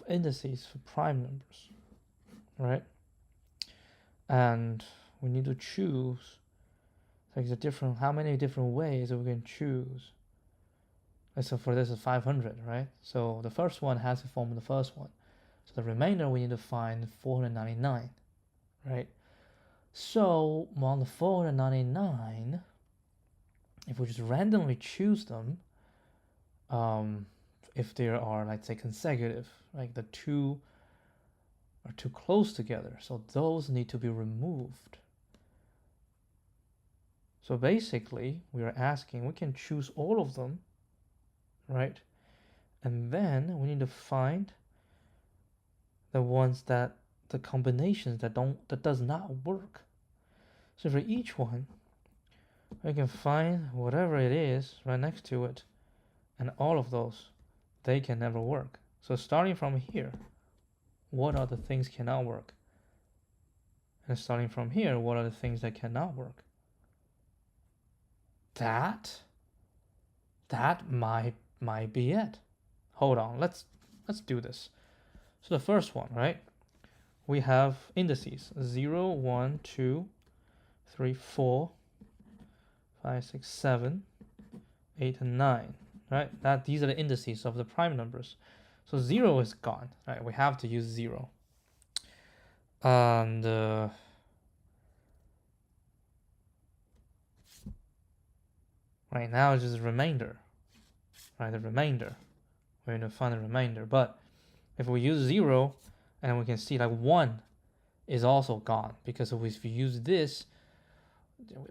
A: indices for prime numbers, right? And we need to choose like how many different ways that we can choose. So for this is 500, right? So the first one has to form the first one. So the remainder we need to find 499, right? So on the 499, if we just randomly choose them, if they are, let's say, consecutive, like the two are too close together, so those need to be removed. So basically, we are asking, we can choose all of them, right? And then we need to find the ones that, the combinations that does not work. So for each one, we can find whatever it is right next to it, and all of those, they can never work. So starting from here, what are the things cannot work? And starting from here, what are the things that cannot work? That might be it. Hold on, let's do this. So the first one, right? We have indices 0, 1, 2, 3, 4, 5, 6, 7, 8, and 9. Right? These are the indices of the prime numbers. So 0 is gone. Right? We have to use 0. And right now it's just remainder. Right? The remainder. We're going to find the remainder. But if we use 0, and we can see like 1 is also gone, because if we use this,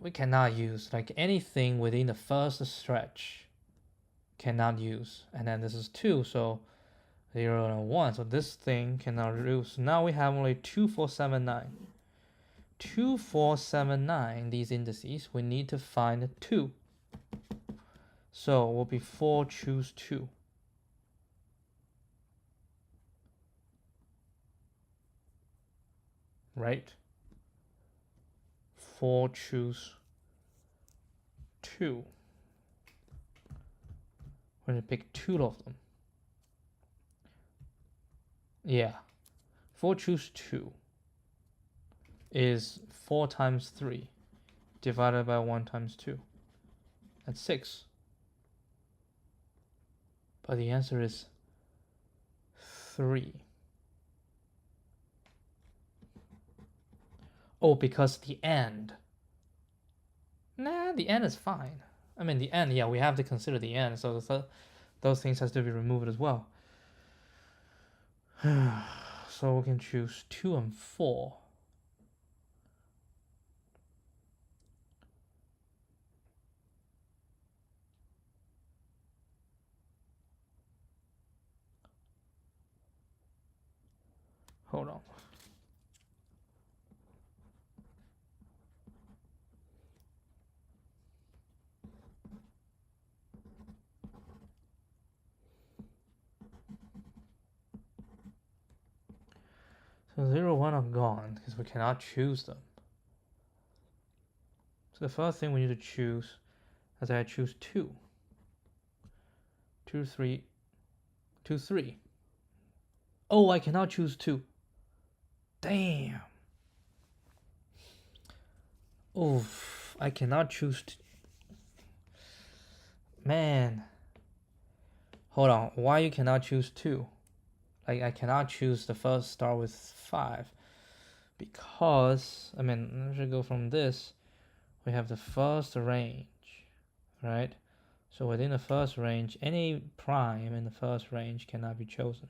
A: we cannot use like anything within the first stretch. Cannot use. And then this is 2, so 0 and 1. So this thing cannot use. So now we have only 2, 4, 7, 9. 2, 4, 7, 9, these indices, we need to find 2. So it will be 4, choose 2. Right? 4, choose 2. We're going to pick 2 of them. Yeah. 4, choose 2 is 4 times 3 divided by 1 times 2. That's 6. But the answer is 3. Oh, because the end. Nah, the end is fine. I mean, the end, yeah, we have to consider the end, so those things has to be removed as well. So we can choose 2 and 4. Hold on. So 0, 1 are gone because we cannot choose them. So the first thing we need to choose is I choose 2. 2, 3, 2, 3. Oh, I cannot choose 2. Damn. Oof, I cannot choose. Man. Hold on, why you cannot choose 2? Like, I cannot choose the first start with 5. Because, I mean, I should go from this. We have the first range, right? So within the first range, any prime in the first range cannot be chosen.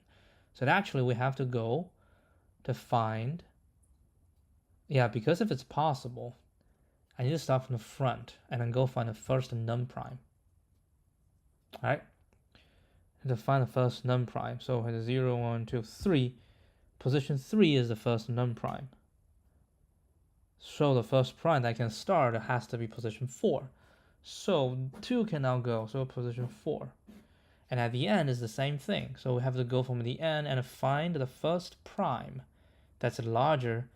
A: So actually we have to go to find, yeah, because if it's possible, I need to start from the front and then go find the first non-prime. All right? And to find the first non-prime, so it's 0, 1, 2, 3. Position 3 is the first non-prime. So the first prime that can start has to be position 4. So 2 can now go, so position 4. And at the end is the same thing. So we have to go from the end and find the first prime that's larger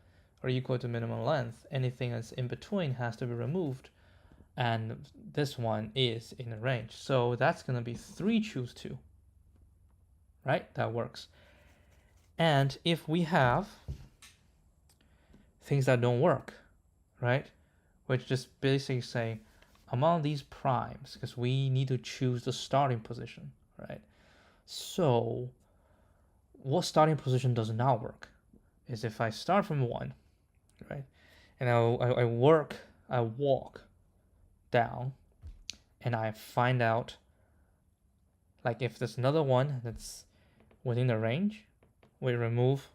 A: or equal to minimum length. Anything that's in between has to be removed. And this one is in the range. So that's going to be 3, choose 2. Right? That works. And if we have things that don't work, right? Which just basically say among these primes, because we need to choose the starting position, right? So what starting position does not work is if I start from 1, right? And I walk down and I find out, like, if there's another one that's within the range, we remove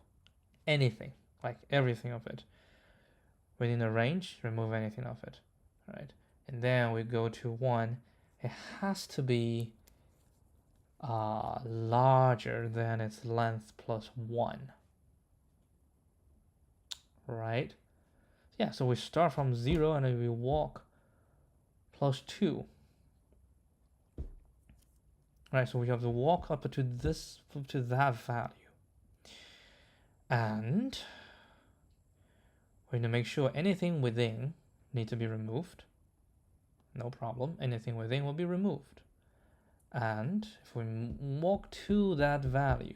A: anything, like everything of it. Within the range, remove anything of it, right? and then we go to 1, it has to be larger than its length plus 1, right? Yeah, so we start from 0 and then we walk plus 2. Right, so we have to walk up to this, to that value. And we're going to make sure anything within needs to be removed. No problem, anything within will be removed. And if we walk to that value,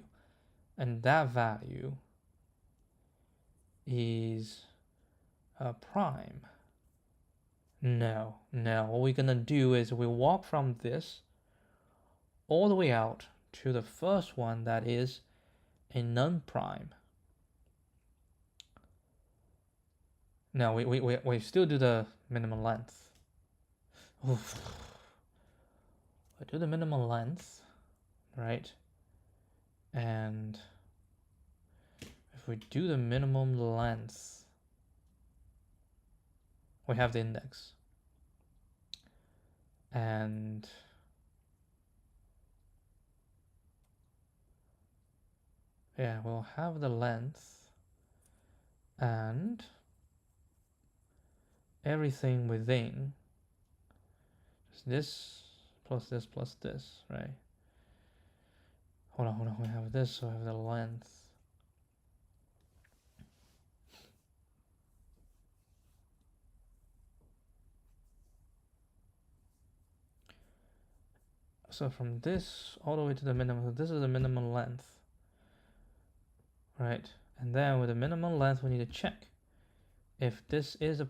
A: and that value is a prime. No, what we're going to do is we walk from this all the way out to the first one that is a non-prime. No, we still do the minimum length. Oof. We do the minimum length, right? And if we do the minimum length, we have the index. And yeah, we'll have the length and everything within is this plus this plus this, right? Hold on, we have this, so I have the length. So from this all the way to the minimum, so this is the minimum length, right? And then with the minimum length, we need to check if this is a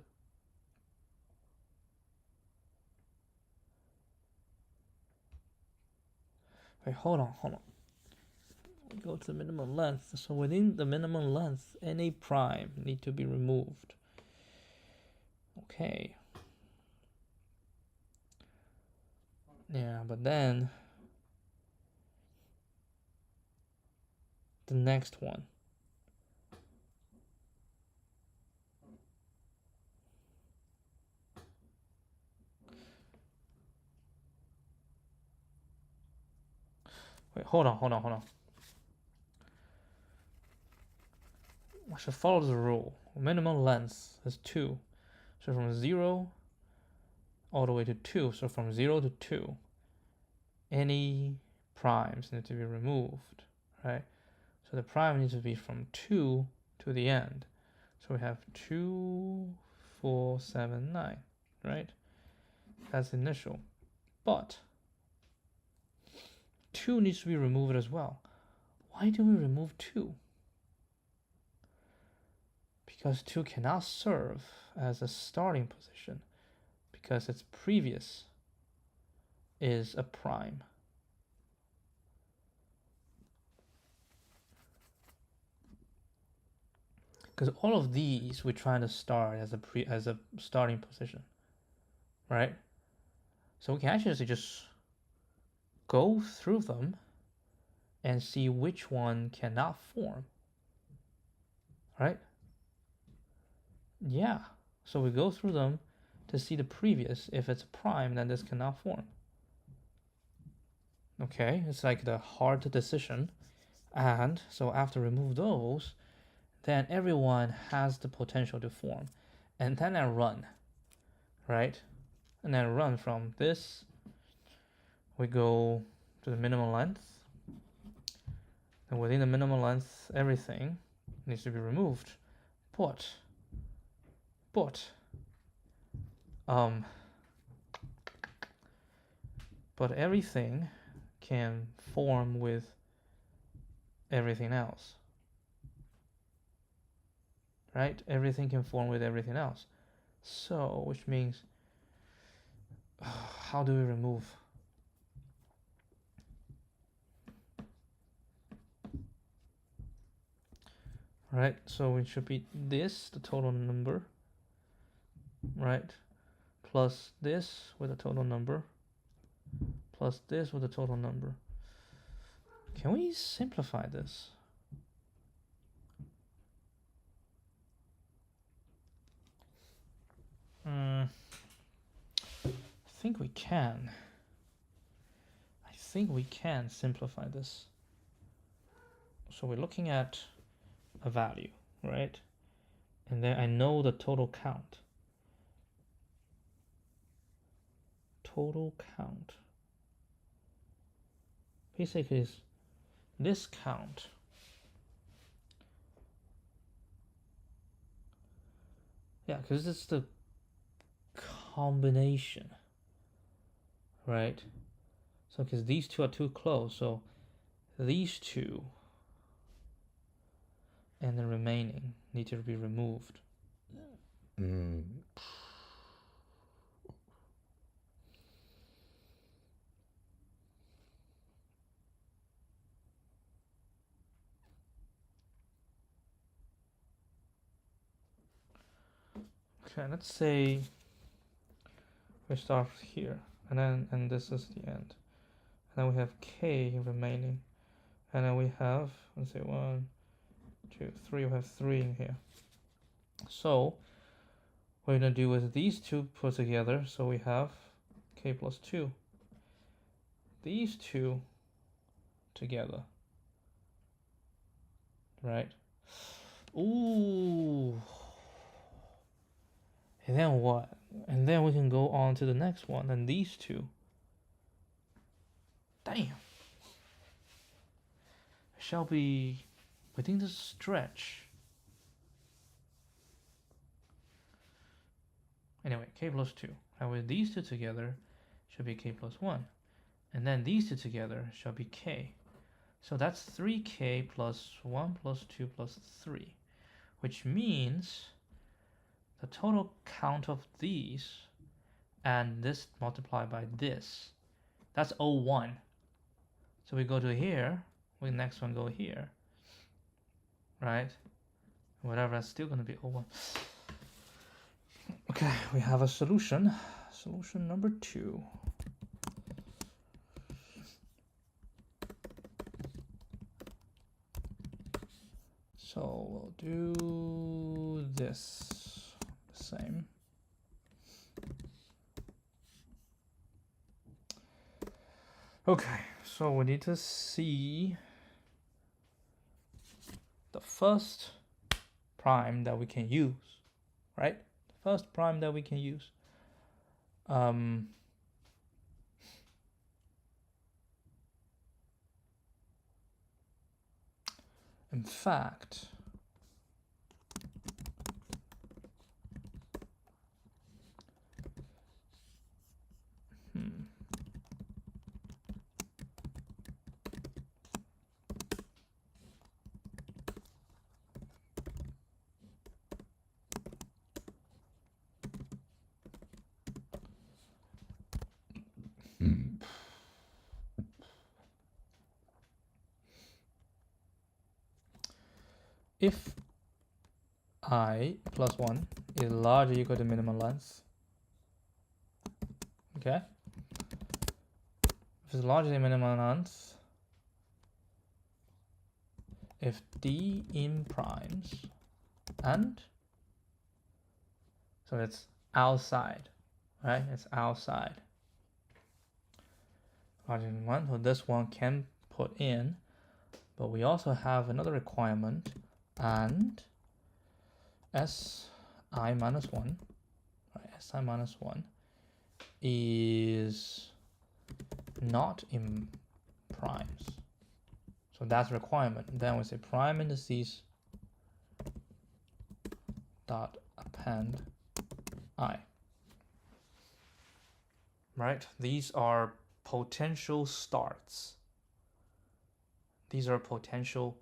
A: wait, hold on. Go to the minimum length. So within the minimum length, any prime need to be removed. Okay. Yeah, but then the next one. Wait, hold on. I should follow the rule. Minimum length is 2. So from 0 all the way to 2. So from 0 to 2, any primes need to be removed, right? So the prime needs to be from 2 to the end. So we have 2, 4, 7, 9, right? That's initial. But 2 needs to be removed as well. Why do we remove 2? Because 2 cannot serve as a starting position because its previous is a prime. Because all of these we're trying to start as a starting position, right? So we can actually just go through them and see which one cannot form, right? Yeah, so we go through them to see the previous. If it's a prime, then this cannot form. Okay, it's like the hard decision. And so after remove those, then everyone has the potential to form. And then I run, right? And then run from this, we go to the minimum length. And within the minimum length, everything needs to be removed. But everything can form with everything else, right? Everything can form with everything else. So, which means, how do we remove? Right, so it should be this, the total number, right? Plus this with a total number, plus this with a total number. Can we simplify this? think we can. I think we can simplify this. So we're looking at a value, right? And then I know the total count. Total count. Basically is this count. Yeah, because it's the combination, right? So because these two are too close, so these two and the remaining need to be removed. Okay, let's say we start here, and this is the end. And then we have k remaining, and then we have, let's say 1, 2, 3. We have 3 in here. So what we're gonna do is these two put together, so we have k plus 2. These two together, right? Ooh. And then what? And then we can go on to the next one, and these two. Damn. Shall be within the stretch. Anyway, k plus 2. And with these two together, should be k plus 1. And then these two together shall be k. So that's 3k plus 1 plus 2 plus 3. Which means the total count of these and this multiplied by this, that's 01. So we go to here, we next one go here, right? Whatever, that's still going to be 01. Okay, we have a solution. Solution number 2. So we'll do this the same. Okay, so we need to see the first prime that we can use, right? The first prime that we can use. In fact, if I plus 1 is larger or equal to minimum length, okay? If it's larger than minimum length, if D in primes, and so it's outside, right? It's outside. Larger than 1, so this one can put in, but we also have another requirement, and Si minus 1, right? Si minus 1 is not in primes. So that's requirement. Then we say prime indices dot append I. Right? These are potential starts. These are potential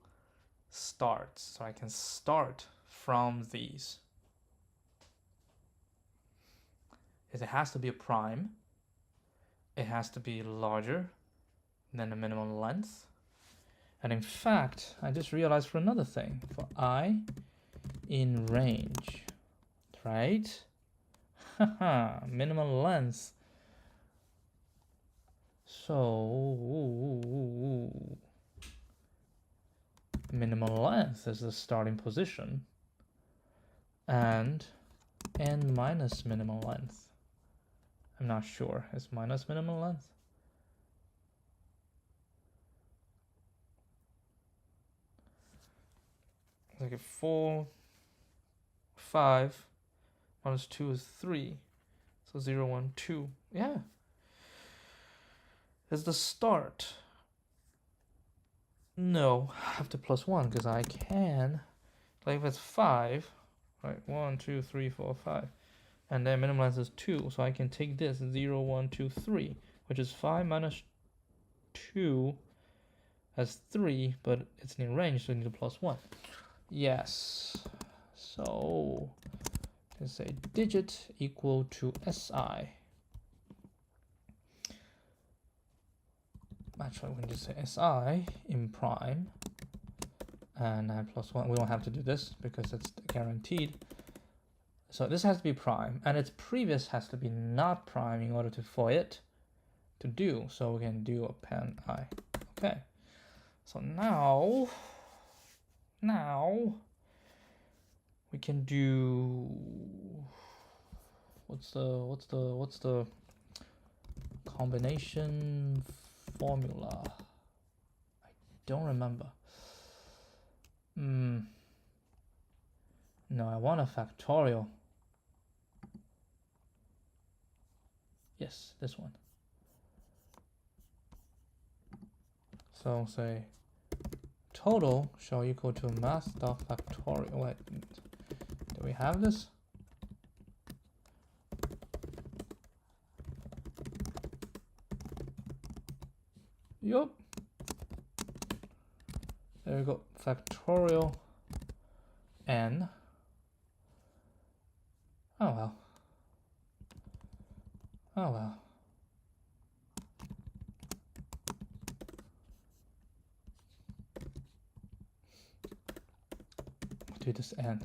A: starts. So I can start from these. It has to be a prime. It has to be larger than the minimum length. And in fact, I just realized for another thing. For I in range, right? Haha, minimum length. So minimum length is the starting position, and n minus minimum length I'm not sure. Is minus minimum length? Like a 4, 5, minus 2 is 3. So 0, 1, 2. Yeah. Is the start? No, I have to plus 1 because I can. Like if it's 5, right? 1, 2, 3, 4, 5. And then minimum length is 2. So I can take this 0, 1, 2, 3, which is 5 minus 2 as 3, but it's in range, so I need a plus 1. Yes. So let's say digit equal to SI. Actually, we can just say SI in prime. And I plus 1. We don't have to do this because it's guaranteed. So this has to be prime, and its previous has to be not prime in order for it to do. So we can do append I. Okay. So now we can do what's the combination formula? I don't remember. No, I want a factorial. Yes, this one. So say total shall equal to math.factorial. Wait, do we have this? Yup. There we go. Factorial n. Oh well. Oh well. What do this n?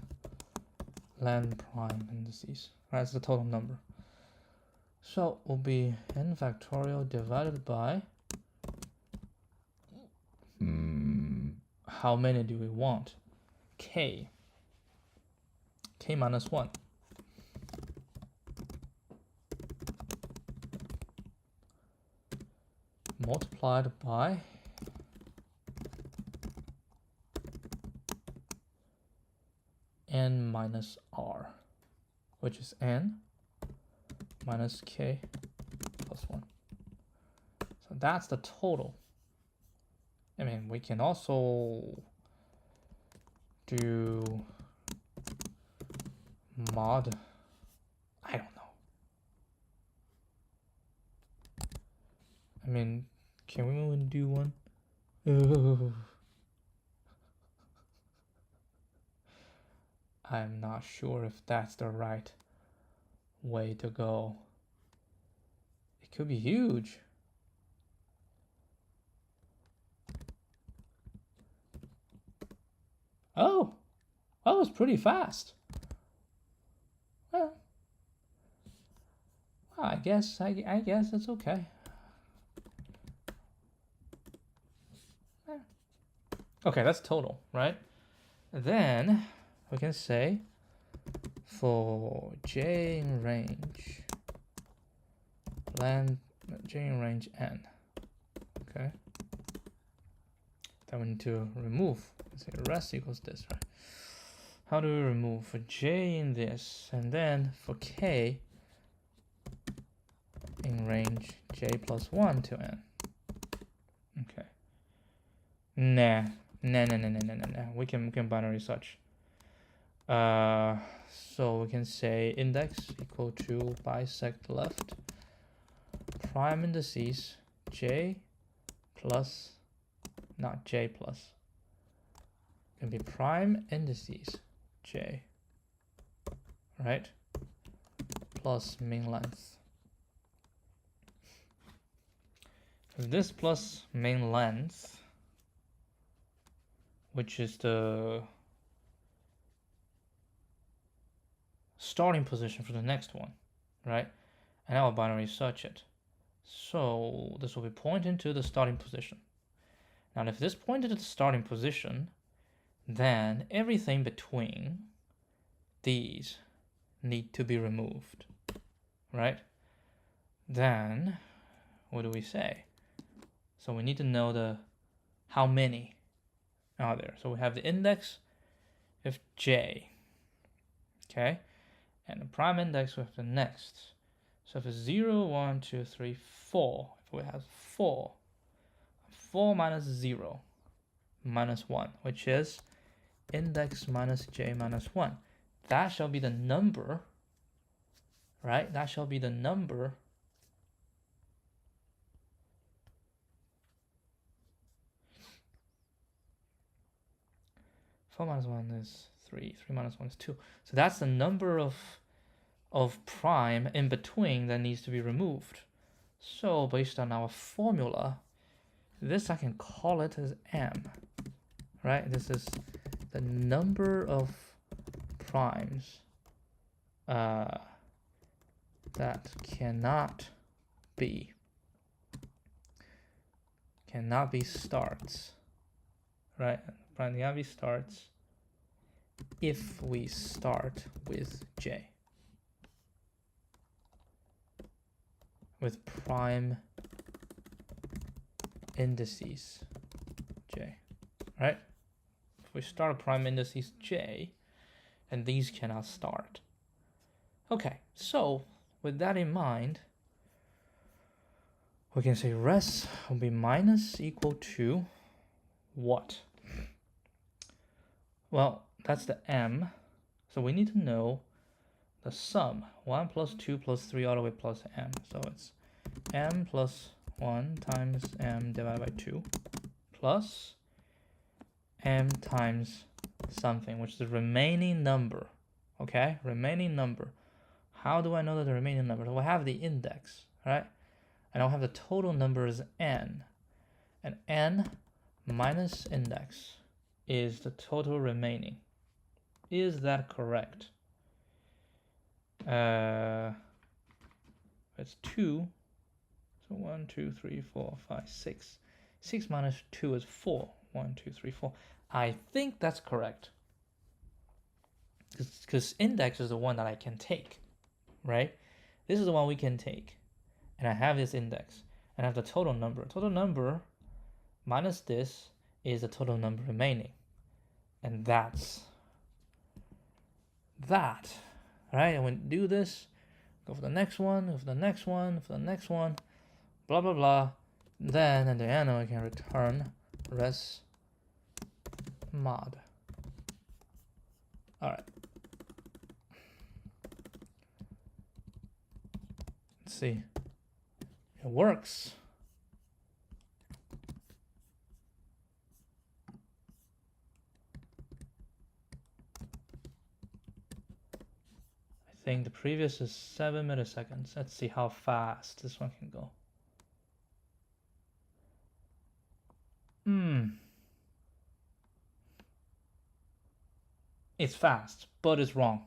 A: Len prime indices. Right, that's the total number. So will be n factorial divided by how many do we want? K minus 1. Multiplied by n minus r, which is n minus k plus 1. So that's the total. I mean, we can also do mod. I don't know. I mean, can we even do one? I'm not sure if that's the right way to go. It could be huge. Oh, that was pretty fast. Well, I guess it's okay. Okay, that's total, right? Then we can say for j in range, j in range n. Okay. Then we need to remove. Let's say rest equals this, right? How do we remove for j in this, and then for k in range j plus 1 to n? Okay. Nah. We can binary such. So we can say index equal to bisect left prime indices j plus, not j plus, can be prime indices j, right, plus main length. If this plus main length, which is the starting position for the next one, right? And I will binary search it. So this will be pointing to the starting position. Now, if this pointed to the starting position, then everything between these need to be removed, right? then what do we say? So we need to know the how many are there. So we have the index of j, okay, and the prime index with the next. So if it's 0, 1, 2, 3, 4, if we have 4 minus 0 minus 1, which is index minus j minus 1, that shall be the number, right? That shall be the number Four minus 1 is 3. 3 minus 1 is 2. So that's the number of prime in between that needs to be removed. So based on our formula, this I can call it as m, right? This is the number of primes that cannot be starts, right? Prime cannot be starts if we start with j, with prime indices j, right? If we start prime indices j, and these cannot start. Okay, so with that in mind, we can say res will be minus equal to what? Well, that's the m, so we need to know the sum, 1 plus 2 plus 3 all the way plus m. So it's m plus 1 times m divided by 2 plus m times something, which is the remaining number, okay? Remaining number. How do I know that the remaining number? So I have the index, right? And I'll have the total number is n. And n minus index is the total remaining. Is that correct? It's 2. So 1, 2, 3, 4, 5, 6. 6 minus 2 is 4. 1, 2, 3, 4. I think that's correct. Because index is the one that I can take, right? This is the one we can take. And I have this index. And I have the total number. Total number minus this is the total number remaining. And that's that, right? And when you do this, go for the next one, go for the next one, for the next one, blah, blah, blah. Then at the end, we can return res mod. All right. Let's see. It works. I think the previous is 7 milliseconds. Let's see how fast this one can go. It's fast, but it's wrong.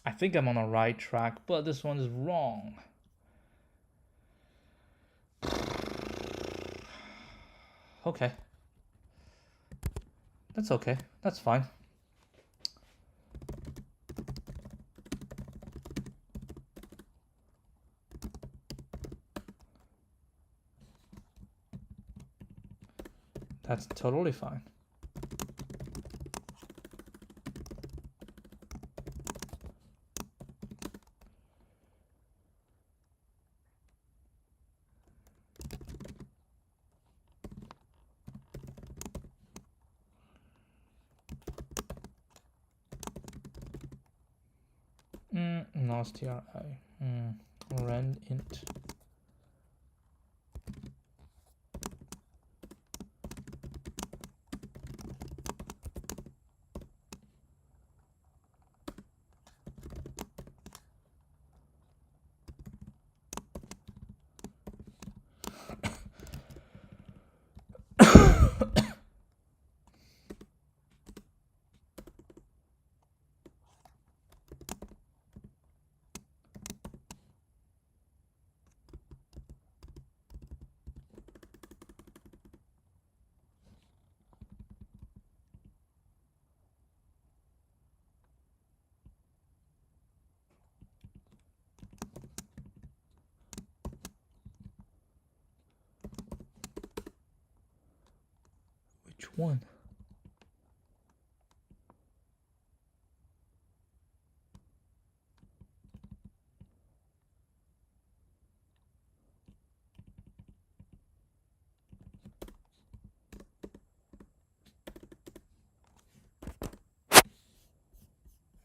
A: I think I'm on the right track, but this one is wrong. Okay. That's okay. That's fine. That's totally fine. No stri. Rand int. Which one?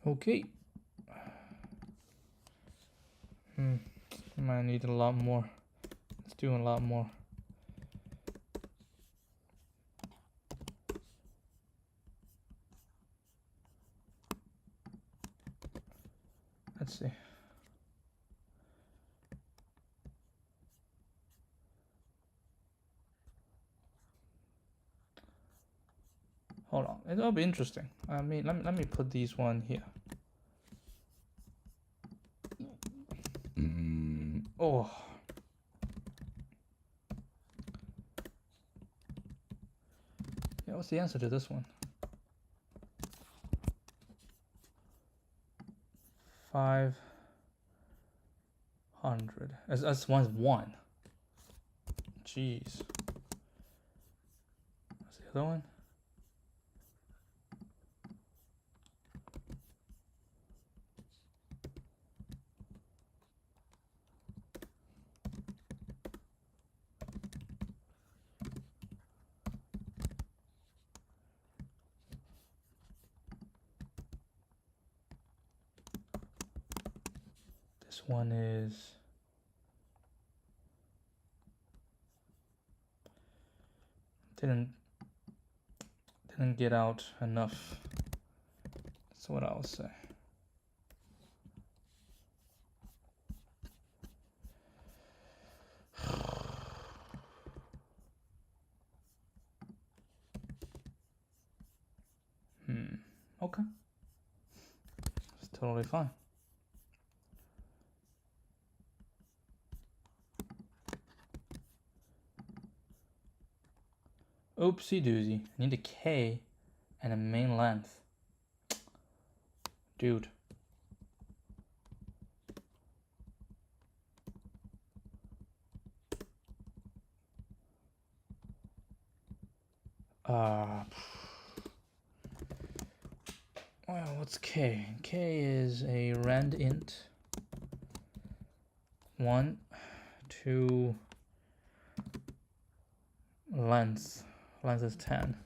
A: Okay. I might need a lot more. Let's do a lot more. Let's see. Hold on, it'll be interesting. I mean, let me put these one here. Oh. Yeah, what's the answer to this one? 500. That's one's 1. Jeez. What's the other one? This one is didn't get out enough. That's what I'll say. Okay. It's totally fine. Oopsie doozy. I need a K and a main length. Dude. Well, what's K? K is a rand int. 1, 2, length. Length is 10.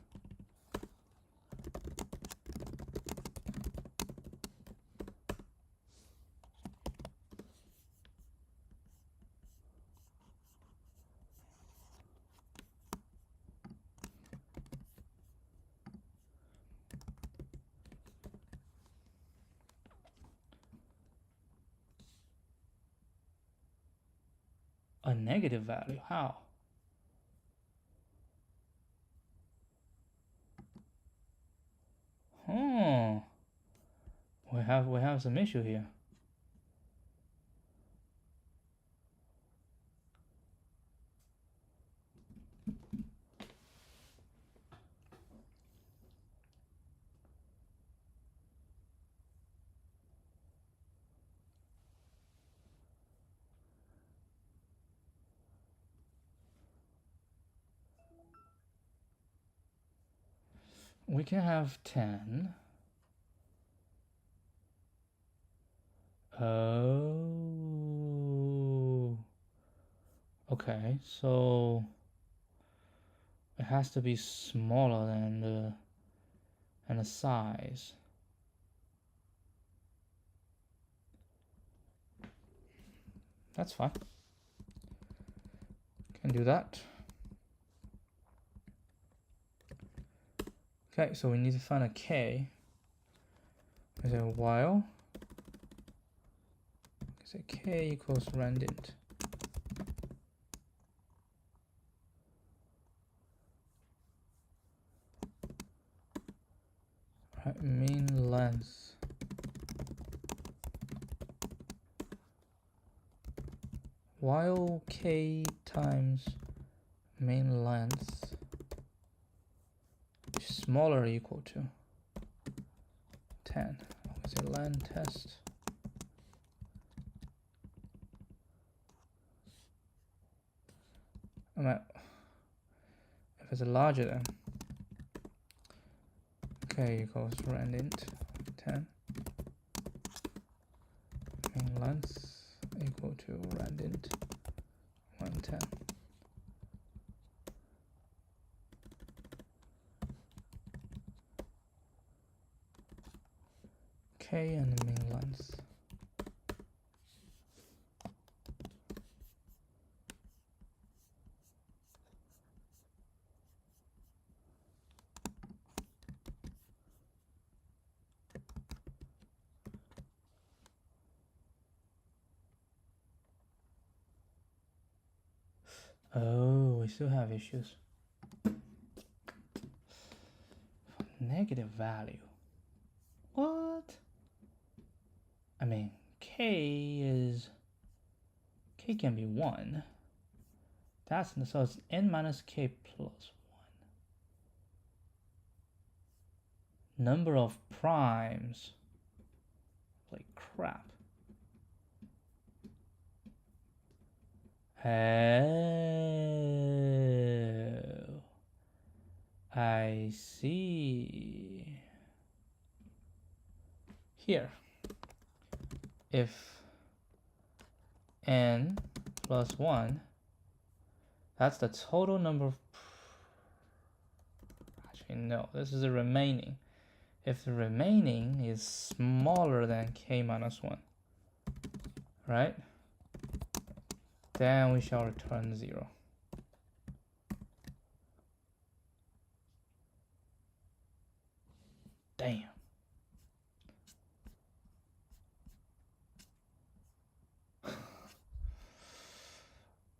A: A negative value? How? Oh, we have some issue here. We can have 10. Oh. Okay, so it has to be smaller than the size. That's fine. Can do that. Okay, so we need to find a K. Is it a while? Is it K equals rand int? Right, mean length. While K times main length is smaller or equal to 10. Is it len test? If it's larger than k equals randint 10. Main length equal to randint 110. K and the main length. Oh, we still have issues. Negative value. What? I mean, k can be 1. So it's n minus k plus 1. Number of primes. Like crap. Oh, I see. Here, if n plus 1, that's the total number of... Actually, no, this is the remaining. If the remaining is smaller than k minus 1, right? Then we shall return 0. Damn.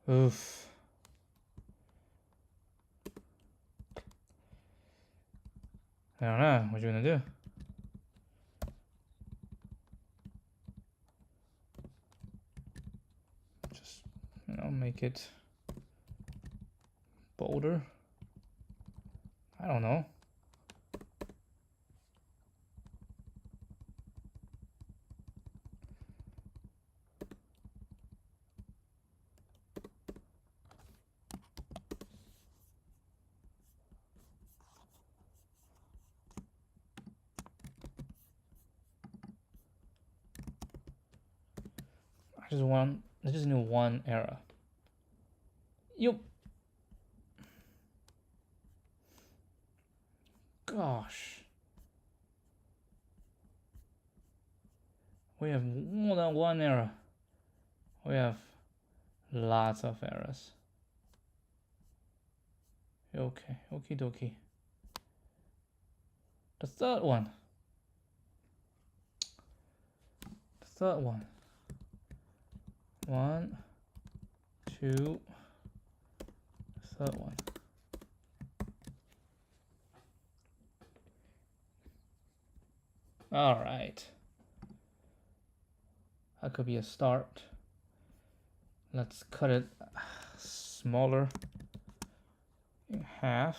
A: Oof. I don't know. What you gonna do? Just, make it bolder. I don't know. I just need one error. Yup. Gosh. We have more than one error. We have lots of errors. Okay, okie dokie. The third one. One, two, third one. All right. That could be a start. Let's cut it smaller in half.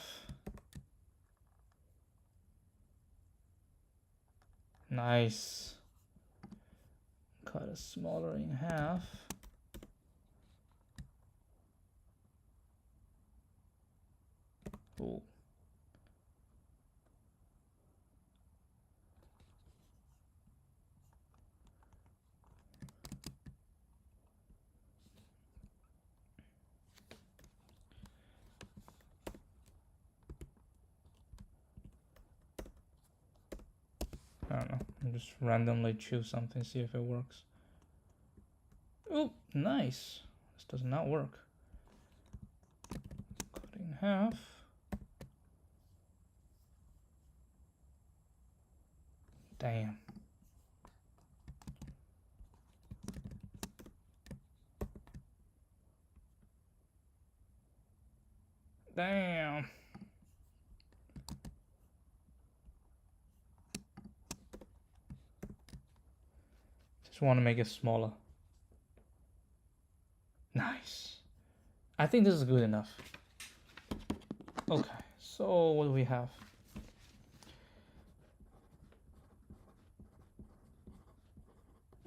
A: Nice. Cut it smaller in half. Cool. I don't know. I'll just randomly choose something, see if it works. Oh, nice. This does not work. Cut in half. Damn. Damn. Just want to make it smaller. Nice. I think this is good enough. Okay, so what do we have?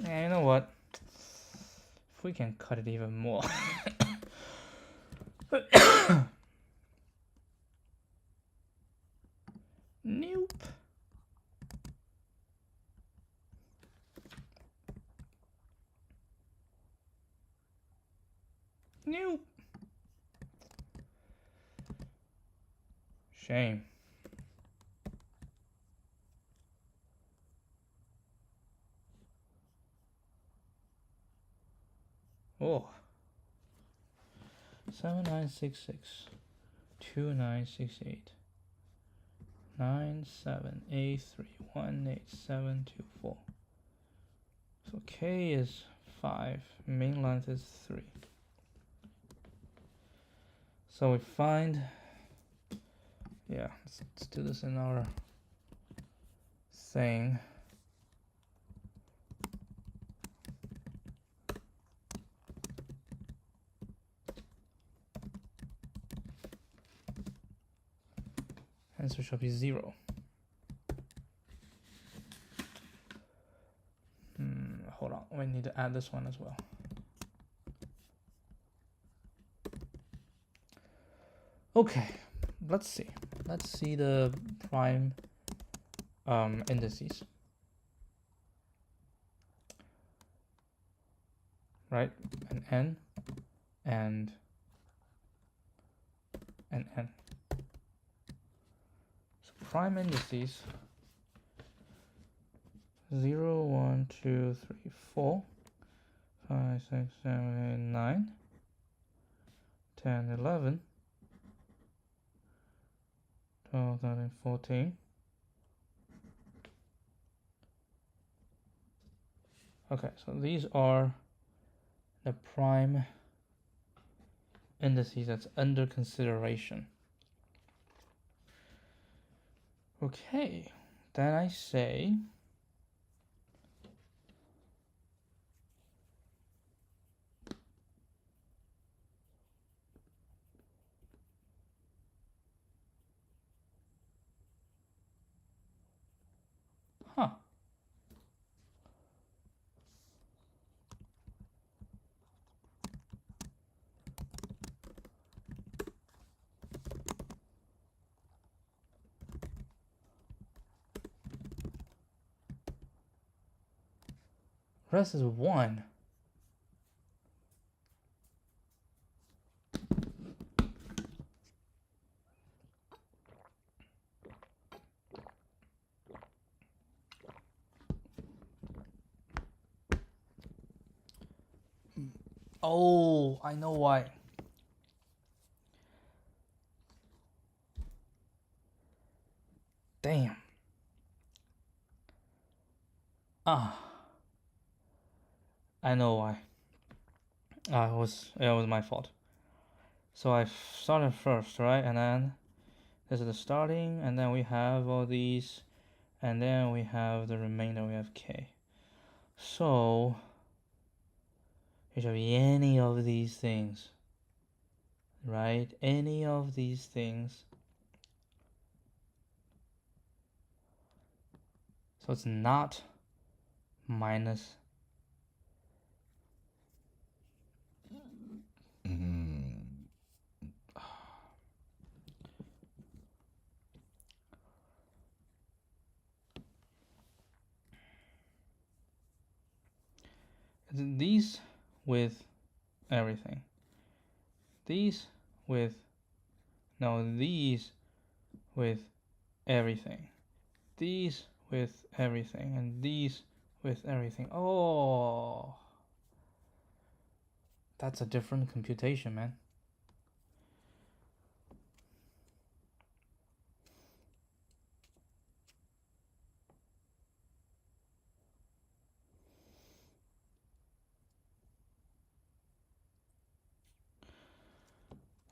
A: Yeah, you know what? If we can cut it even more. Nope. Shame. Oh. 7966 2968 9783 18724. So K is 5, main length is 3. So we find, yeah, let's do this in our thing. Answer shall be 0. Hold on, we need to add this one as well. Okay, let's see. Let's see the prime indices. Right? An n and an n. So prime indices 0, 1, 2, 3, 4, 5, 6, 7, 8, 9, 10, 11, 12, 13, 14. Okay, so these are the prime indices that's under consideration. Okay, then I say rest is 1. Oh, I know why. Damn. I know why. It was my fault. So I started first, right? And then this is the starting, and then we have all these, and then we have the remainder, we have K. So it should be any of these things, right? Any of these things. So it's not minus. These with everything. These with, no, these with everything. These with everything, and these with everything. Oh, that's a different computation, man.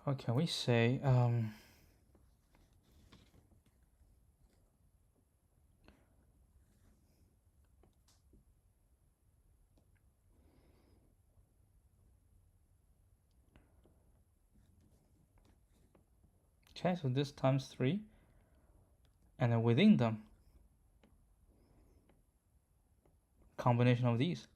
A: What can we say? Okay, so this times 3, and then within them, combination of these.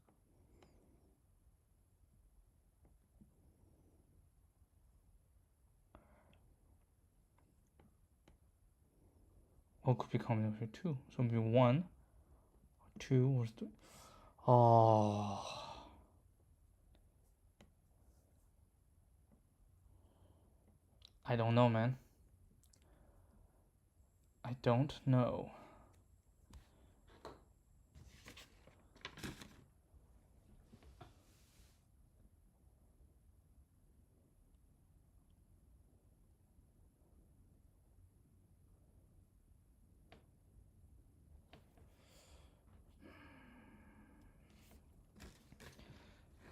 A: Or could be combination of 2. So it would be 1, 2, or 3. Oh. I don't know, man. I don't know.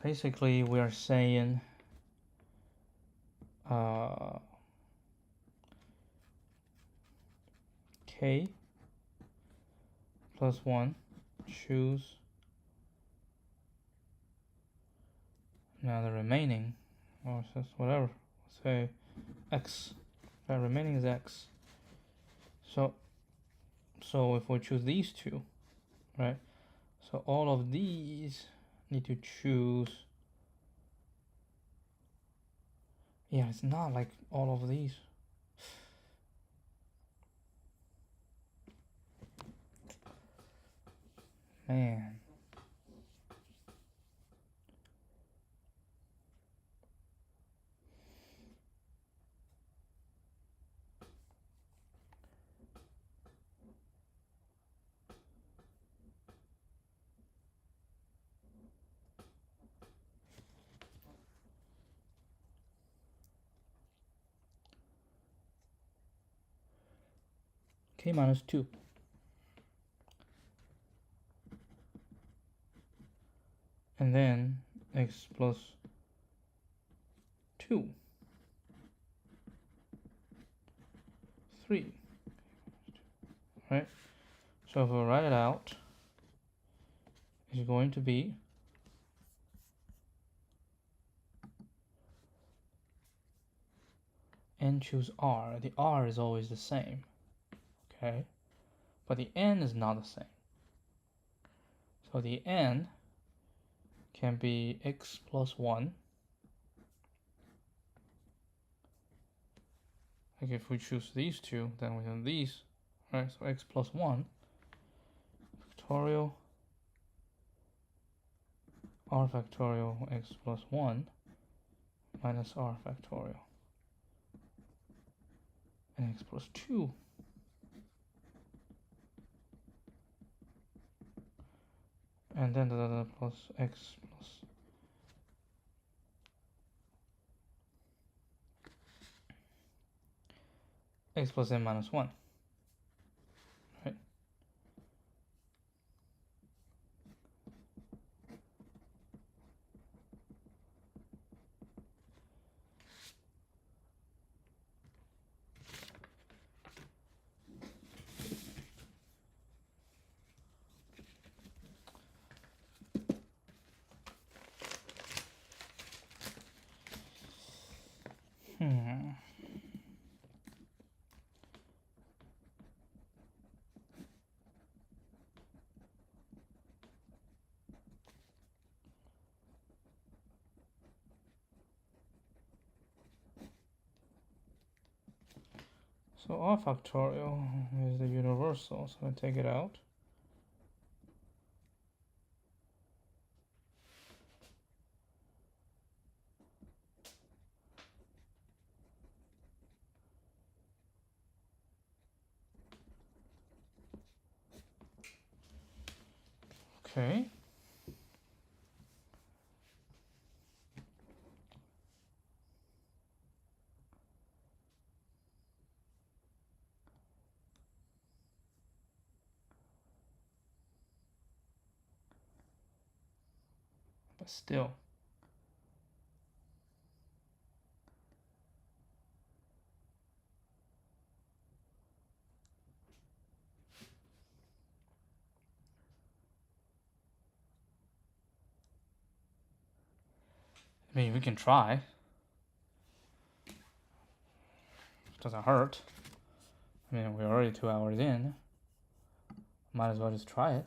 A: Basically, we are saying k plus 1, choose. Now the remaining, or just whatever, say x. The remaining is x. So if we choose these two, right? So all of these need to choose. Yeah, it's not like all of these. Man. K minus 2. And then x plus 2. 3. Right? So if we write it out, it's going to be n choose r. The r is always the same. Okay? But the n is not the same. So the n can be x plus 1. Like if we choose these two, then we have these, right? So x plus 1 factorial r factorial x plus 1 minus r factorial and x plus 2 and then the plus x plus x plus n minus 1, right? So r factorial is the universal, so I take it out. Okay. But still. I mean, we can try. It doesn't hurt. I mean, we're already 2 hours in. Might as well just try it.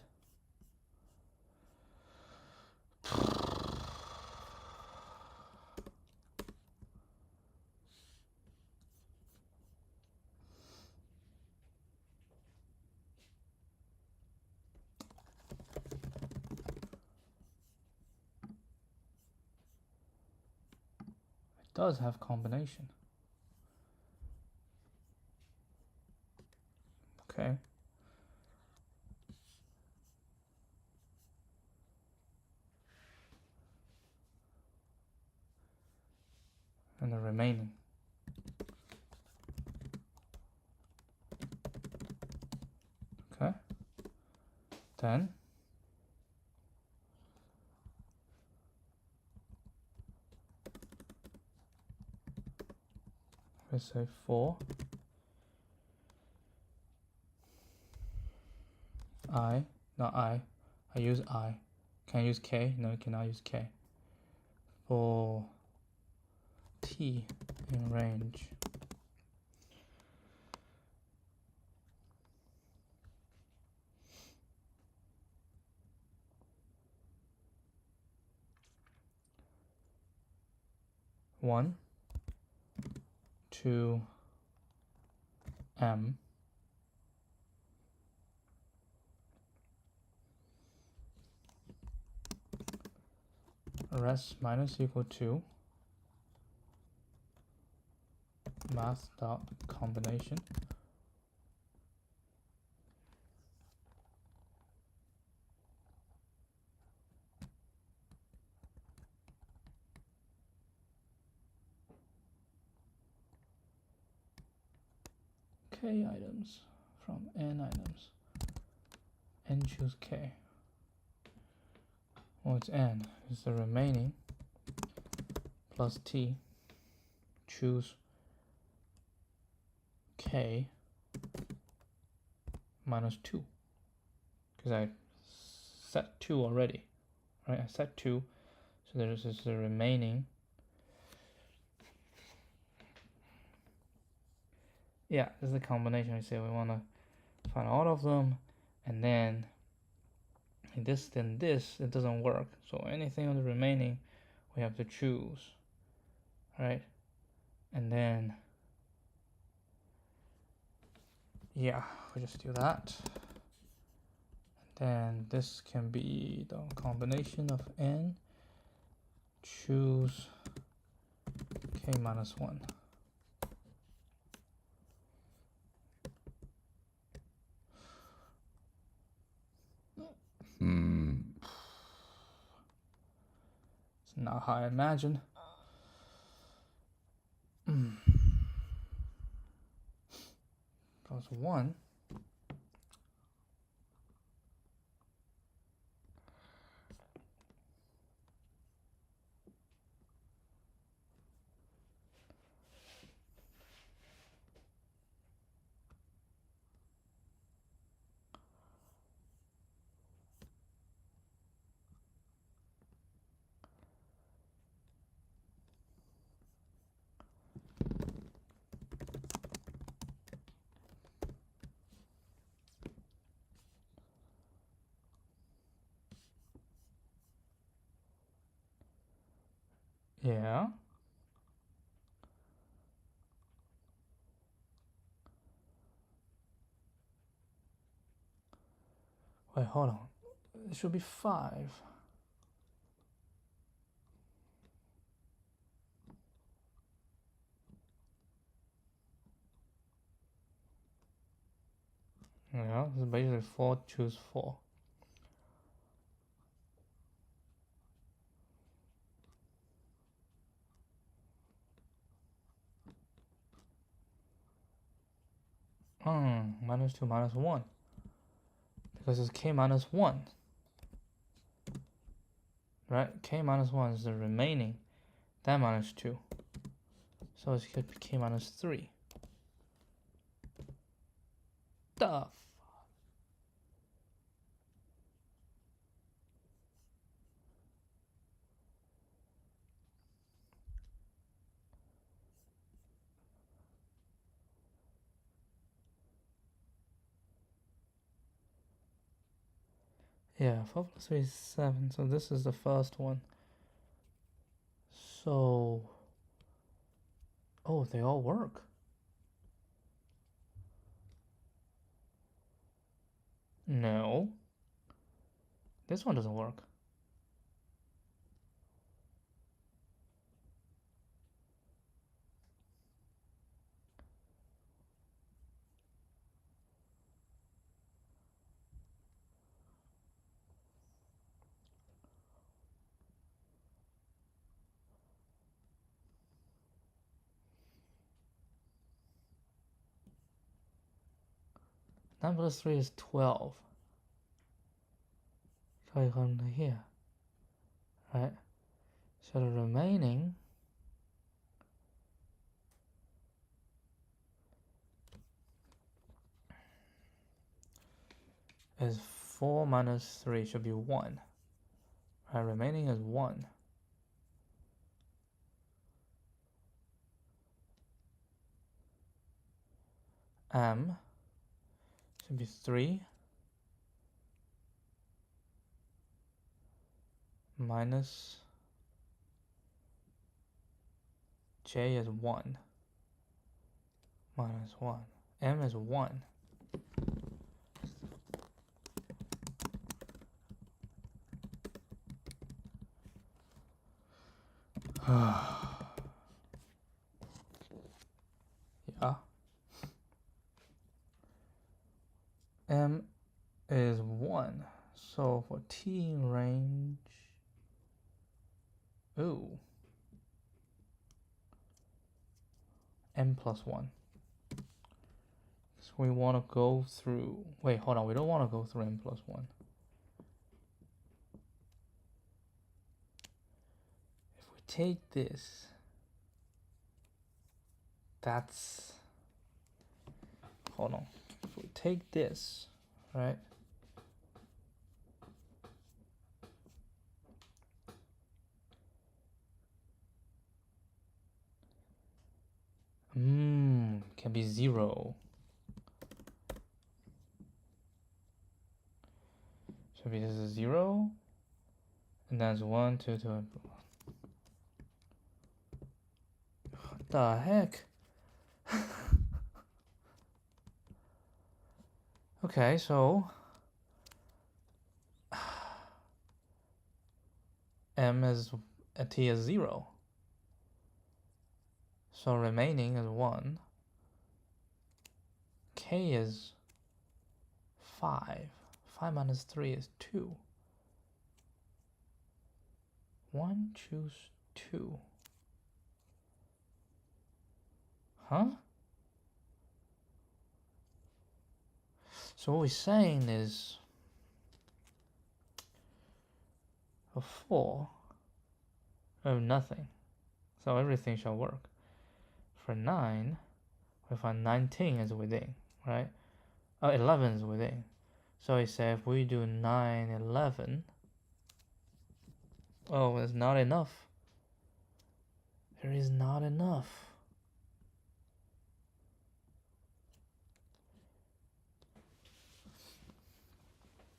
A: It does have combination. Okay. And the remaining. Okay. Then we say for I, not I use I. Can I use K? No, you cannot use K. For T in range. One, two, M. Rest minus equal to math dot combination. K items from N items. N choose K. Well, it's N. It's the remaining plus T. Choose K minus 2. Because I set 2 already. Right? I set 2. So there's just the remaining. Yeah, this is the combination. We say we want to find all of them, and then this, then this, it doesn't work. So anything on the remaining, we have to choose, right? And then, yeah, we just do that. And then this can be the combination of n. Choose k minus 1. It's not how I imagined. Goes 1. Yeah. Wait, hold on. It should be 5. Yeah, this is basically 4, choose 4. Minus 2, minus 1. Because it's k minus 1. Right? K minus 1 is the remaining. That minus 2. So it's k minus 3. The Yeah, 4 plus 3 is 7. So this is the first one. So, oh, they all work. No. This one doesn't work. 9 plus 3 is 12. So you come here, right? So the remaining is 4 minus 3 should be 1. Right, remaining is 1. M should be 3 minus J is 1 minus 1. M is 1. Yeah. M is 1. So for T range, ooh, M plus 1. So we want to go through, wait, hold on, we don't want to go through M plus 1. If we take this, that's, hold on, if we take this, right? Can be 0. So this is 0, and that's 1, 2, 2. What the heck? Okay, so M is T is 0. So remaining is 1. K is 5. 5 minus 3 is 2. 1, choose 2. Huh? So what we're saying is for 4, we have nothing. So everything shall work. For 9, we find 19 is within, right? Oh, 11 is within. So we say if we do 9, 11, oh, it's not enough. There is not enough.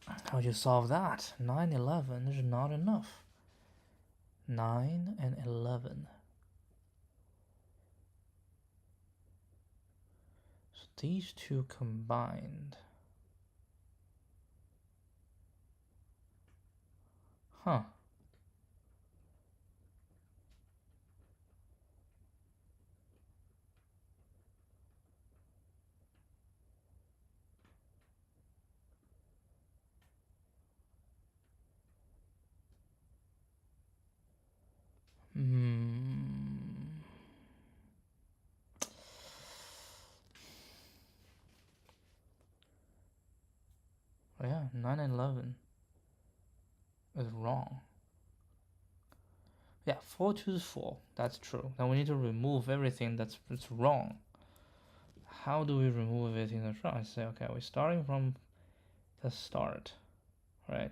A: How would you solve that? 9, 11 is not enough. 9 and 11. So these two combined. Huh. Yeah, 9 and 11 is wrong. Yeah, 4 choose 4. That's true. Now we need to remove everything that's wrong. How do we remove everything that's wrong? I say, okay, we're starting from the start, right?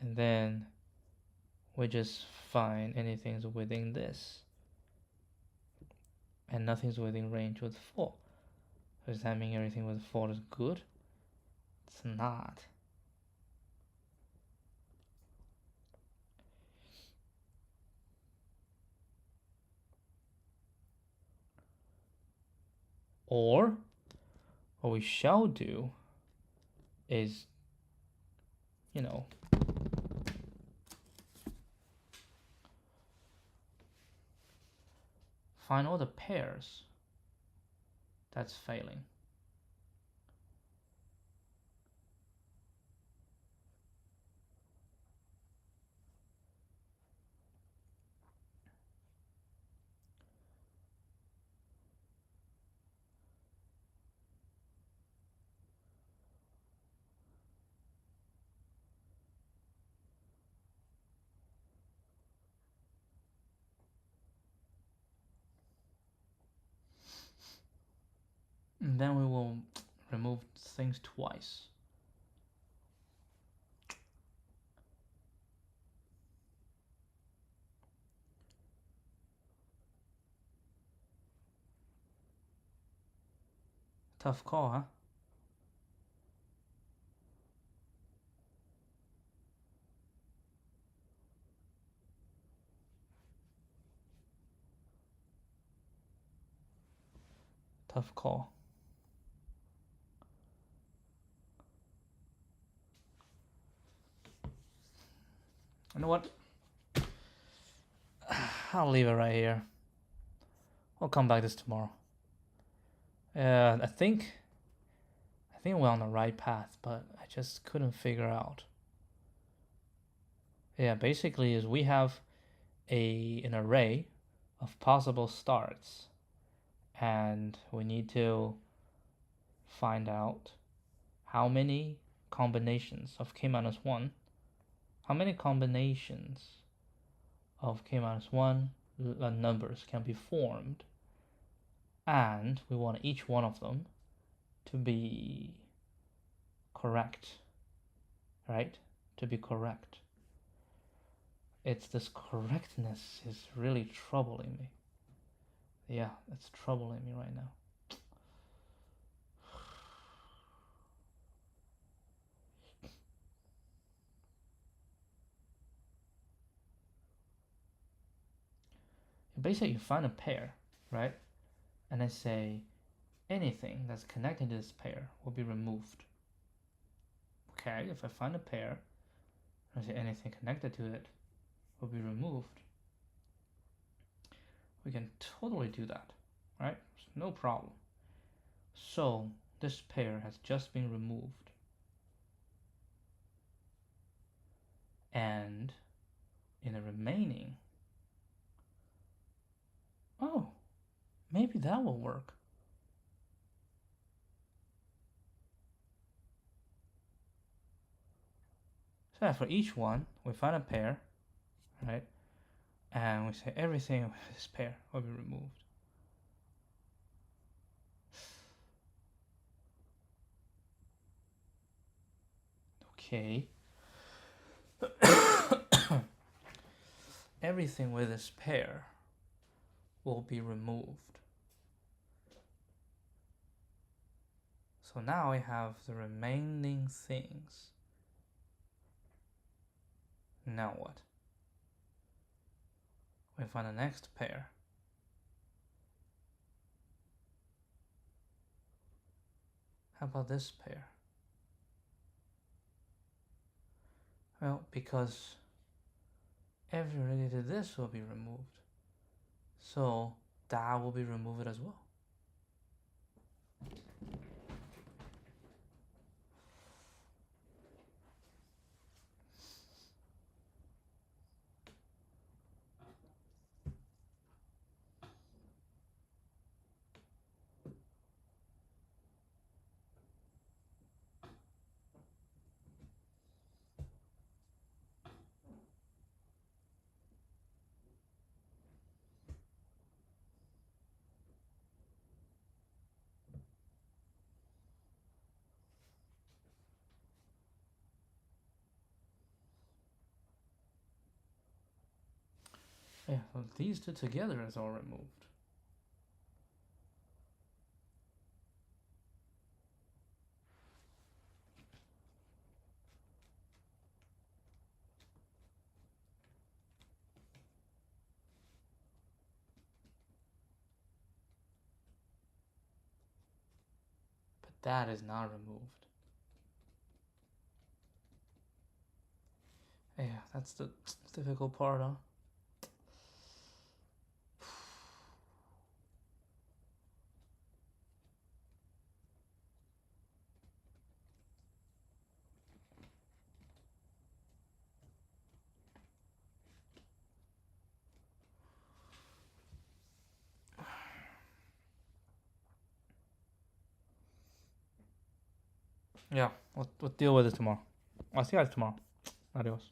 A: And then we just find anything's within this. And nothing's within range with 4. Does that mean everything with 4 is good? It's not. Or what we shall do is, you know, find all the pairs that's failing. And then we will remove things twice. Tough call, huh? Tough call. You know what? I'll leave it right here. I'll come back this tomorrow. I think we're on the right path, but I just couldn't figure out. Yeah, basically is we have an array of possible starts, and we need to find out how many combinations of k-1, how many combinations of k-1 numbers can be formed, and we want each one of them to be correct, right? To be correct. It's this correctness is really troubling me. Yeah, it's troubling me right now. Basically, you find a pair, right? And I say anything that's connected to this pair will be removed. Okay, if I find a pair, and I say anything connected to it will be removed, we can totally do that, right? No problem. So this pair has just been removed, and in the remaining, oh, maybe that will work. So for each one, we find a pair, right? And we say everything with this pair will be removed. Okay. Everything with this pair will be removed. So now we have the remaining things. Now what? We find the next pair. How about this pair? Well, because everything related to this will be removed, so that will be removed as well. Yeah, so these two together is all removed. But that is not removed. Yeah, that's the difficult part, huh? Yeah, we'll deal with it tomorrow. I'll see you guys tomorrow. Adios.